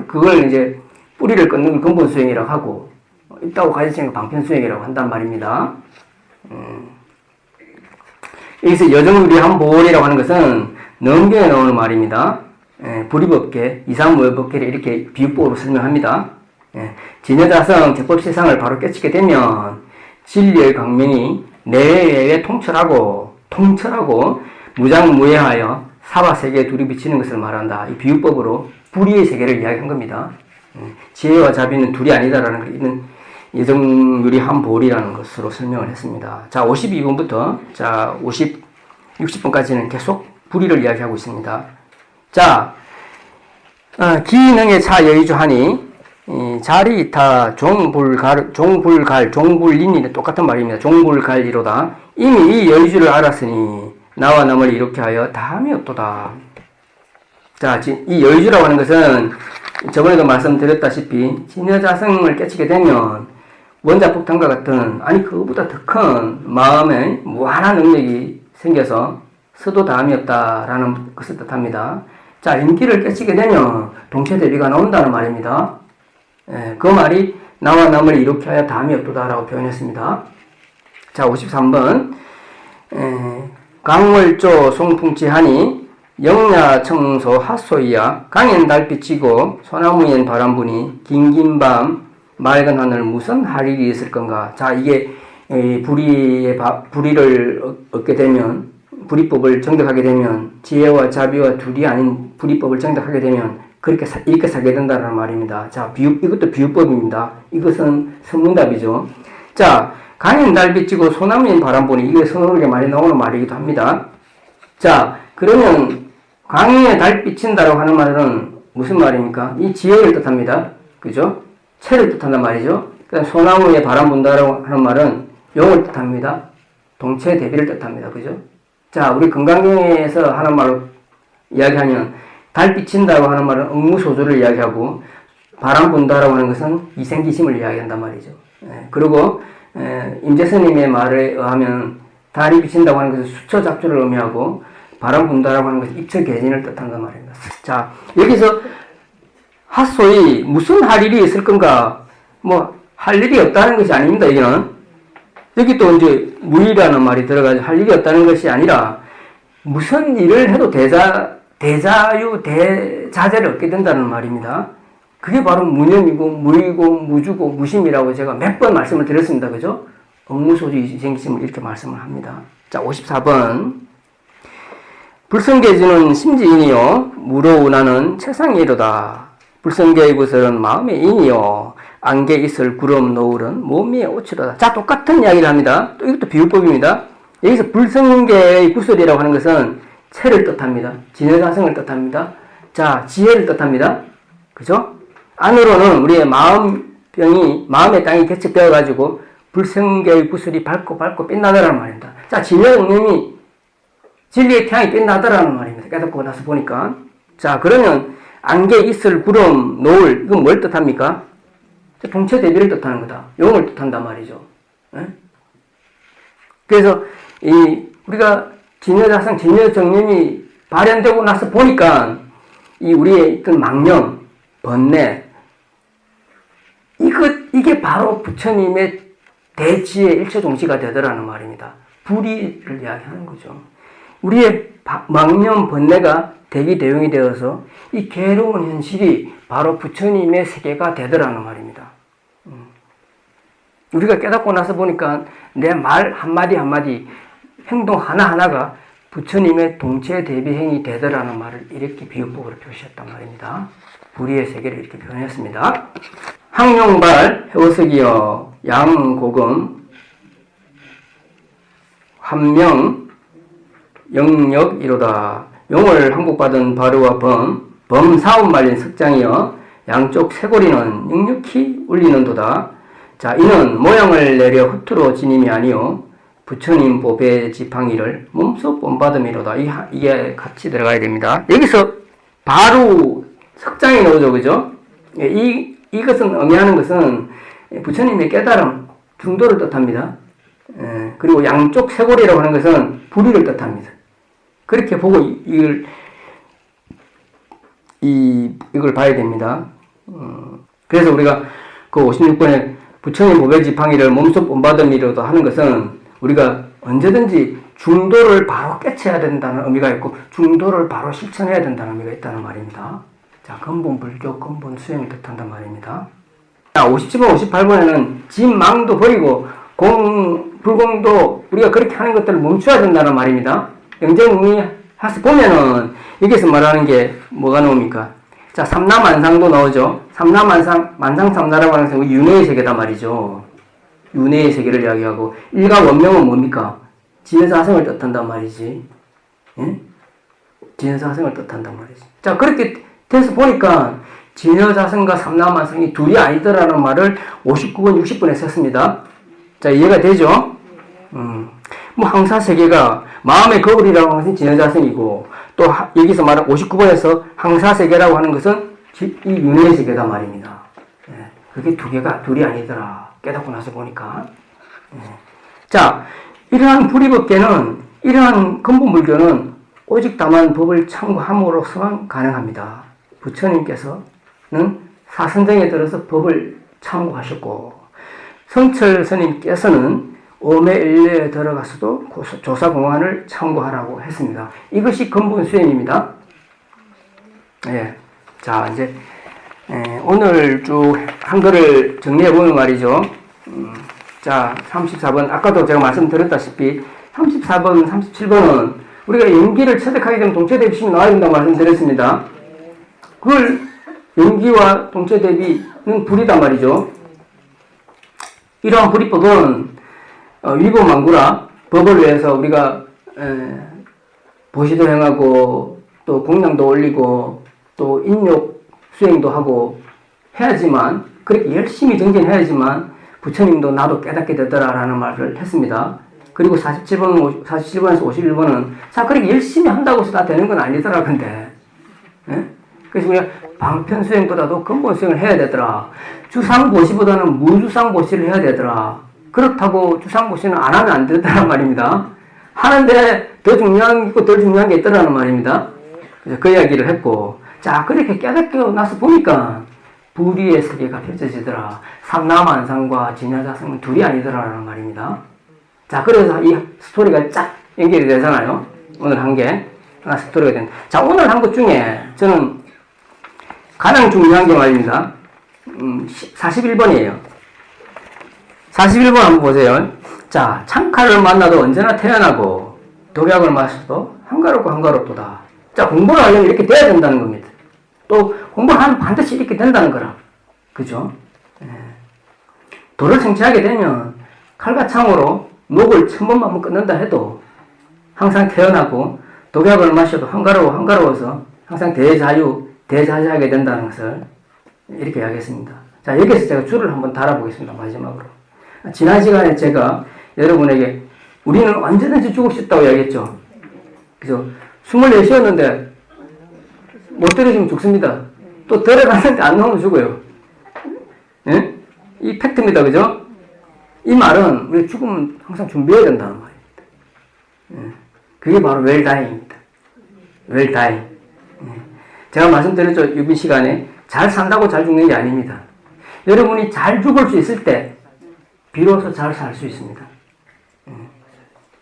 그걸 이제 뿌리를 끊는 걸 근본 수행이라고 하고, 잎 따고 가지 치는 걸 방편 수행이라고 한단 말입니다. 여기서 여정유리 한보리라고 하는 것은 넘경에 나오는 말입니다. 불의법계, 이상무효법계를 이렇게 비유법으로 설명합니다. 진여자성 제법 세상을 바로 깨치게 되면 진리의 광명이 내외에 통철하고 무장무예하여 사와 세계에 둘이 비치는 것을 말한다. 이 비유법으로 불의의 세계를 이야기한 겁니다. 지혜와 자비는 둘이 아니다라는 이는 예정률이 한 볼이라는 것으로 설명을 했습니다. 자, 52번부터 자 60번까지는 계속 불의를 이야기하고 있습니다. 자, 기능의 차 여의주하니 자리이타 종불린이 똑같은 말입니다. 종불갈이로다. 이미 이 여의주를 알았으니 나와 남을 이렇게 하여 다함이 없도다. 자, 이 여의주라고 하는 것은 저번에도 말씀드렸다시피 진여자성을 깨치게 되면 원자폭탄과 같은 그거보다 더 큰 마음에 무한한 능력이 생겨서 서도 다함이 없다라는 것을 뜻합니다. 자, 인기를 깨치게 되면 동체대비가 나온다는 말입니다. 그 말이 나와 남을 이렇게 하여 다함이 없도다라고 표현했습니다. 자, 53번 강월조 송풍치하니 영야청소 핫소이야 강엔 달빛이고 소나무엔 바람부니 긴긴 밤 맑은 하늘 무슨 할 일이 있을 건가. 자, 이게 불의를 얻게 되면 불의법을 정득하게 되면 지혜와 자비와 둘이 아닌 불의법을 정득하게 되면 이렇게 살게 된다는 말입니다. 자, 이것도 비유법입니다. 이것은 선문답이죠. 자, 강엔 달빛이고 소나무엔 바람부니 이게 선호하게 많이 나오는 말이기도 합니다. 자, 그러면 강에 달 비친다라고 하는 말은 무슨 말입니까? 이 지혜를 뜻합니다. 그죠? 체를 뜻한단 말이죠. 그다음 소나무에 바람 분다라고 하는 말은 용을 뜻합니다. 동체 대비를 뜻합니다. 그죠? 자, 우리 건강경에서 하는 말로 이야기하면 달 비친다고 하는 말은 응무소조를 이야기하고 바람 분다라고 하는 것은 이생기심을 이야기한단 말이죠. 그리고 임재스님의 말에 의하면 달이 비친다고 하는 것은 수처작조를 의미하고 바람 분다라고 하는 것은 입처개진을 뜻한단 말입니다. 자, 여기서 핫소이 무슨 할 일이 있을 건가? 할 일이 없다는 것이 아닙니다. 여기 또 이제 무의라는 말이 들어가지고 할 일이 없다는 것이 아니라 무슨 일을 해도 대자유 대자재를 얻게 된다는 말입니다. 그게 바로 무념이고 무의고 무주고 무심이라고 제가 몇 번 말씀을 드렸습니다. 그죠? 업무소주 이생기심을 이렇게 말씀을 합니다. 자, 54번 불성계지는 심지인이요 무로운하는 최상이로다. 불성계의 구설은 마음의 인이요 안개 있을 구름 노을은 몸위의 옷이로다. 자, 똑같은 이야기를 합니다. 또 이것도 비유법입니다. 여기서 불성계의 구설이라고 하는 것은 체를 뜻합니다. 진여자성을 뜻합니다. 자, 지혜를 뜻합니다. 그죠? 안으로는 우리의 마음의 땅이 개척되어 가지고 불성계의 구설이 밝고 빛나더라는 말입니다. 자, 진여정념이 진리의 태양이 빛나더라는 말입니다. 깨닫고 나서 보니까. 자, 그러면 안개 있을 구름 노을 이건 뭘 뜻합니까? 동체 대비를 뜻하는 거다. 용을 뜻한단 말이죠. 그래서 우리가 진여자성, 진여정념이 발현되고 나서 보니까 우리의 있던 망념, 번뇌 이게 바로 부처님의 대지의 일처종지가 되더라는 말입니다. 불의를 이야기하는 거죠. 우리의 망념, 번뇌가 대기대용이 되어서 이 괴로운 현실이 바로 부처님의 세계가 되더라는 말입니다. 우리가 깨닫고 나서 보니까 내 말 한마디, 행동 하나하나가 부처님의 동체 대비행이 되더라는 말을 이렇게 비유법으로 표시했단 말입니다. 불의의 세계를 이렇게 표현했습니다. 항용발, 해오석이여, 양고금, 환명, 영역이로다. 용을 항복받은 바르와 범사원 말린 석장이여 양쪽 쇄골이는 눅눅히 울리는도다. 자, 이는 모양을 내려 후투로 지님이 아니요 부처님 보배 지팡이를 몸소 본받음이로다. 이게 같이 들어가야 됩니다. 여기서 바로 석장이 나오죠. 그죠? 이것은 의미하는 것은 부처님의 깨달음, 중도를 뜻합니다. 그리고 양쪽 쇄골이라고 하는 것은 불의를 뜻합니다. 그렇게 보고 이걸 봐야 됩니다. 그래서 우리가 그 56번에 부처님 보배지팡이를 몸소 본받음이로도 하는 것은 우리가 언제든지 중도를 바로 깨쳐야 된다는 의미가 있고 중도를 바로 실천해야 된다는 의미가 있다는 말입니다. 자, 근본 불교, 근본 수행을 뜻한단 말입니다. 57번, 58번에는 진망도 버리고 불공도 우리가 그렇게 하는 것들을 멈춰야 된다는 말입니다. 영재문의학습 보면은 여기서 말하는 게 뭐가 나옵니까? 자, 삼라만상도 나오죠. 만상삼라라고 하는 것은 윤회의 세계다 말이죠. 윤회의 세계를 이야기하고 일가 원명은 뭡니까? 진여자성을 뜻한단 말이지. 예? 진여자성을 뜻한단 말이지. 자, 그렇게 돼서 보니까 진여자성과 삼라만상이 둘이 아니더라는 말을 59번, 60번에 썼습니다. 자, 이해가 되죠? 뭐 항사세계가 마음의 거울이라고 하는 것은 진여자성이고 또 여기서 말하는 59번에서 항사세계라고 하는 것은 이 윤회의 세계다 말입니다. 예, 그게 둘이 아니더라. 깨닫고 나서 보니까. 예. 자, 이러한 불이법계는, 이러한 근본불교는 오직 다만 법을 참고함으로서만 가능합니다. 부처님께서는 사선정에 들어서 법을 참고하셨고, 성철 스님께서는 오매일례에 들어가서도 조사공안을 참고하라고 했습니다. 이것이 근본 수행입니다. 예. 자, 이제, 오늘 쭉 한글을 정리해보면 말이죠. 자, 34번. 아까도 제가 말씀드렸다시피, 34번, 37번은 우리가 연기를 체득하게 되면 동체대비심이 나와야 된다고 말씀드렸습니다. 그걸, 연기와 동체대비는 불이단 말이죠. 이러한 불이법은, 위법망구라, 법을 위해서 우리가, 보시도 행하고, 또 공양도 올리고, 또 인욕 수행도 하고 해야지만, 그렇게 열심히 정진해야지만 부처님도 나도 깨닫게 되더라라는 말을 했습니다. 그리고 47번에서 51번은 자, 그렇게 열심히 한다고 해서 다 되는 건 아니더라, 근데. 예? 그래서 우리가 방편 수행보다도 근본 수행을 해야 되더라. 주상보시보다는 무주상보시를 해야 되더라. 그렇다고 주상보시는 안 하면 안 되더란 말입니다. 하는데 더 중요한 게 있고 덜 중요한 게 있더라는 말입니다. 그래서 그 이야기를 했고, 자, 그렇게 깨닫게 나서 보니까 불의의 세계가 펼쳐지더라. 삼라만상과 진여자성은 둘이 아니더라라는 말입니다. 자, 그래서 이 스토리가 쫙 연결이 되잖아요. 오늘 한 게 하나 스토리가 된. 자, 오늘 한 것 중에 저는 가장 중요한 게 말입니다. 41번이에요. 41번 한번 보세요. 자, 창칼을 만나도 언제나 태어나고 독약을 마셔도 한가롭고 한가롭도다. 자, 공부를 하려면 이렇게 돼야 된다는 겁니다. 또 공부를 하면 반드시 이렇게 된다는 거라. 그죠? 예. 도를 성취하게 되면 칼과 창으로 목을 1000번만 끊는다 해도 항상 태어나고 독약을 마셔도 한가로워서 항상 대자유하게 된다는 것을 이렇게 이야기했습니다. 자, 여기서 제가 줄을 한번 달아보겠습니다. 마지막으로. 지난 시간에 제가 여러분에게 우리는 언제든지 죽을 수 있다고 이야기했죠. 그죠? 숨을 내쉬었는데 못 들어주면 죽습니다. 또 들어갔는데 안 나오면 죽어요. 예? 이 팩트입니다. 그죠? 이 말은 우리 죽으면 항상 준비해야 된다는 말입니다. 예. 그게 바로 웰다잉입니다. 웰다잉. 예. 제가 말씀드렸죠. 이번 시간에 잘 산다고 잘 죽는 게 아닙니다. 여러분이 잘 죽을 수 있을 때 비로소 잘 살 수 있습니다. 예.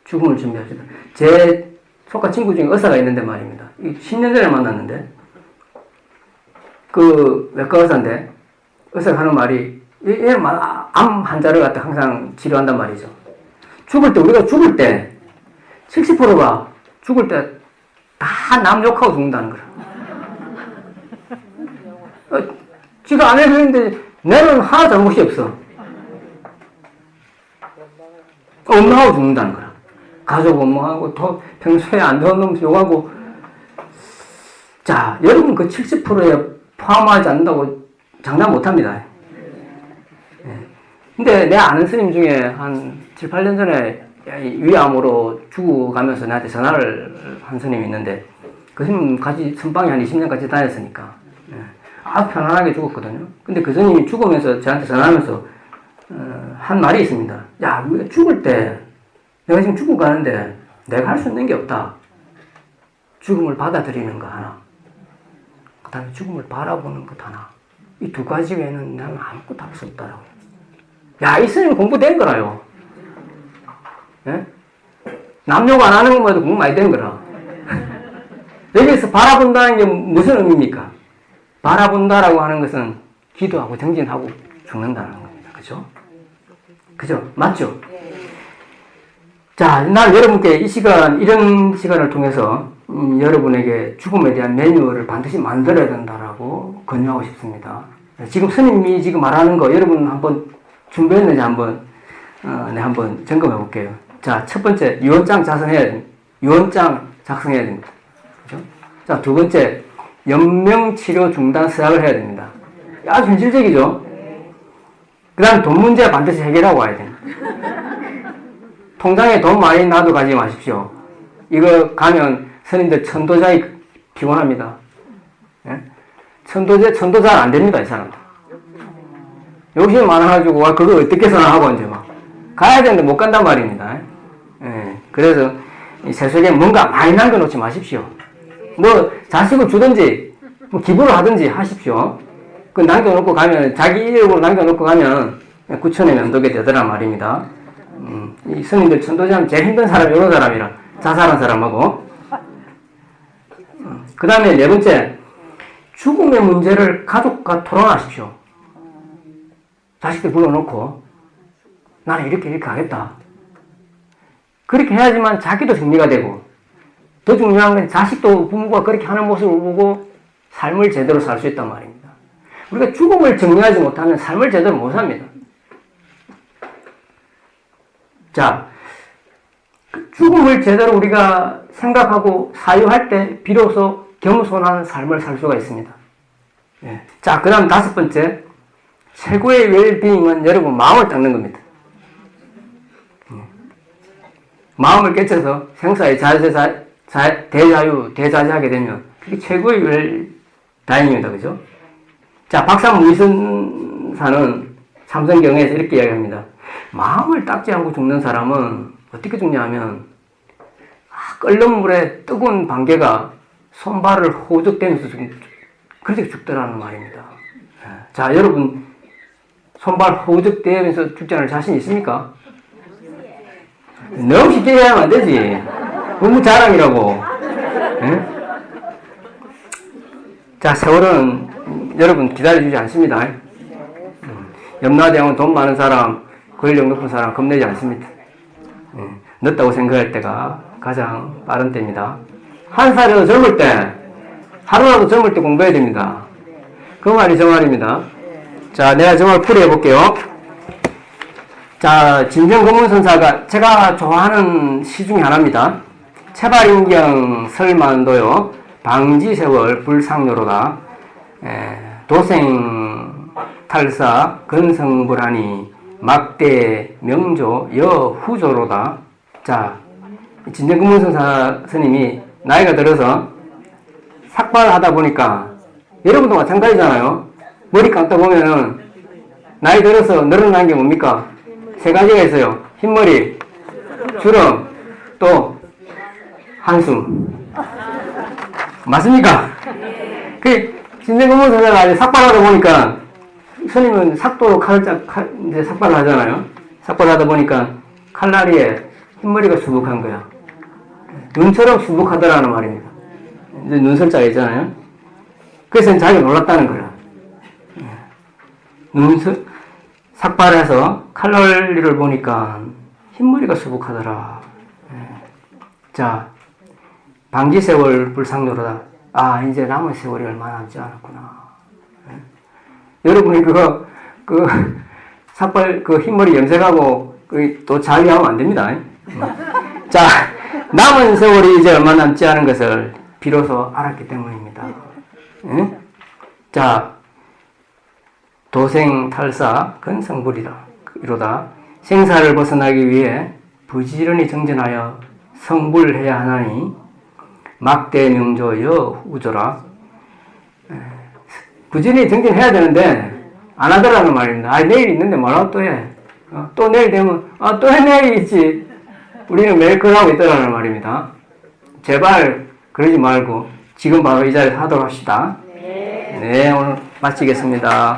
죽음을 준비합시다. 제 조카 친구 중에 의사가 있는데 말입니다. 10년 전에 만났는데 그 외과 의사인데 의사가 하는 말이 얘는 암 환자를 갖다 항상 치료한단 말이죠. 우리가 죽을 때 70%가 죽을 때 다 남 욕하고 죽는다는 거라. 지가 안 해도 되는데 내는 하나 잘못이 없어. 엄마하고 죽는다는 거라. 가족 엄마하고 더 평소에 안 좋은 놈 욕하고. 자, 여러분 그 70%에 포함하지 않는다고 장담 못 합니다. 근데 내 아는 스님 중에 한 7, 8년 전에 위암으로 죽어가면서 나한테 전화를 한 스님이 있는데 그 스님 같이 선방에 한 20년까지 다녔으니까 아주 편안하게 죽었거든요. 근데 그 스님이 죽으면서 저한테 전화하면서 한 말이 있습니다. 야, 우리가 죽을 때 내가 지금 죽어가는데 내가 할 수 있는 게 없다. 죽음을 받아들이는 거 하나, 그 다음에 죽음을 바라보는 것 하나. 이 두 가지 외에는 나는 아무것도 할 수 없다라고요. 야, 이 스님 공부된 거라요. 예? 남욕 안 하는 것만 해도 공부 많이 된 거라. 여기서 바라본다는 게 무슨 의미입니까? 바라본다라고 하는 것은 기도하고 정진하고 죽는다는 겁니다. 그죠? 그죠? 맞죠? 자, 난 여러분께 이 시간, 이런 시간을 통해서 여러분에게 죽음에 대한 매뉴얼을 반드시 만들어야 된다라고 권유하고 싶습니다. 지금 스님이 지금 말하는 거 여러분 한번 준비했는지 한번 점검해 볼게요. 자, 첫 번째, 유언장 작성해야 됩니다. 유언장 작성해야 됩니다. 그죠? 자, 두 번째, 연명치료 중단 서약을 해야 됩니다. 아주 현실적이죠? 그 다음 돈 문제 반드시 해결하고 와야 됩니다. 통장에 돈 많이 놔도 가지 마십시오. 이거 가면 스님들 천도자이 피곤합니다. 예? 천도 잘 안 됩니다, 이 사람들. 욕심이 많아가지고, 와, 그거 어떻게 해서나 하고 이제 막. 가야 되는데 못 간단 말입니다. 예. 그래서 이 세속에 뭔가 많이 남겨놓지 마십시오. 뭐, 자식을 주든지, 뭐, 기부를 하든지 하십시오. 그 남겨놓고 가면, 자기 이름으로 남겨놓고 가면, 구천에 면도게 되더란 말입니다. 이 스님들 천도자는 제일 힘든 사람이 이런 사람이라, 자살한 사람하고. 그 다음에 네 번째, 죽음의 문제를 가족과 토론하십시오. 자식들 불러놓고, 나는 이렇게 하겠다. 그렇게 해야지만 자기도 정리가 되고, 더 중요한 건 자식도 부모가 그렇게 하는 모습을 보고 삶을 제대로 살 수 있단 말입니다. 우리가 죽음을 정리하지 못하면 삶을 제대로 못 삽니다. 자, 죽음을 제대로 우리가 생각하고 사유할 때 비로소 겸손한 삶을 살 수가 있습니다. 예. 자, 그 다음 다섯 번째, 최고의 웰빙은 여러분 마음을 닦는 겁니다. 마음을 깨쳐서 생사의 대자유하게 되면 그게 최고의 다행입니다. 그죠? 자, 박삼무이선사는 삼성경에서 이렇게 이야기합니다. 마음을 닦지 않고 죽는 사람은 어떻게 죽냐면 끓는 물에 뜨거운 반개가 손발을 호적대면서 그렇게 죽더라는 말입니다. 자, 여러분 손발 호적대면서 죽지 않을 자신 있습니까? 너무 쉽게 얘기하면 안 되지. 너무 자랑이라고. 네? 자, 세월은 여러분 기다려주지 않습니다. 염라대왕은 돈 많은 사람, 권력 높은 사람 겁내지 않습니다. 늦다고 생각할 때가 가장 빠른 때입니다. 한 살이라도 젊을 때, 하루라도 젊을 때 공부해야 됩니다. 그 말이 저 말입니다. 자, 내가 저 말 풀이해 볼게요. 자, 진정검문선사가 제가 좋아하는 시 중에 하나입니다. 체발인경 설만도요, 방지세월 불상료로다, 도생탈사 근성불하니 막대 명조 여후조로다. 자, 진정검문선사 스님이 나이가 들어서 삭발을 하다 보니까 여러분도 마찬가지잖아요. 머리 감다 보면은 나이 들어서 늘어난 게 뭡니까? 세 가지가 있어요. 흰머리, 주름, 또 한숨. 맞습니까? 그 진정검문선사가 삭발하다 보니까 스님은 삭도로 이제 삭발을 하잖아요. 삭발을 하다 보니까 칼날리에 흰머리가 수북한 거야. 눈처럼 수북하더라는 말입니다. 이제 눈설자가 있잖아요. 그래서 자기가 놀랐다는 거야. 삭발을 해서 칼날리를 보니까 흰머리가 수북하더라. 자, 방지세월 불상료로다. 아, 이제 남은 세월이 얼마 남지 않았구나. 여러분이 삭발, 흰머리 염색하고, 또 자위하면 안 됩니다. 자, 남은 세월이 이제 얼마 남지 않은 것을 비로소 알았기 때문입니다. 자, 도생탈사 근성불이로다. 생사를 벗어나기 위해 부지런히 정진하여 성불해야 하나니 막대명조 여우조라. 부지런히 정진해야 되는데 안 하더라는 말입니다. 아, 내일 있는데 뭐라고 또 해? 또 내일 되면 또 내일 있지. 우리는 매일 그걸 하고 있더라는 말입니다. 제발 그러지 말고 지금 바로 이 자리에서 하도록 합시다. 네, 오늘 마치겠습니다.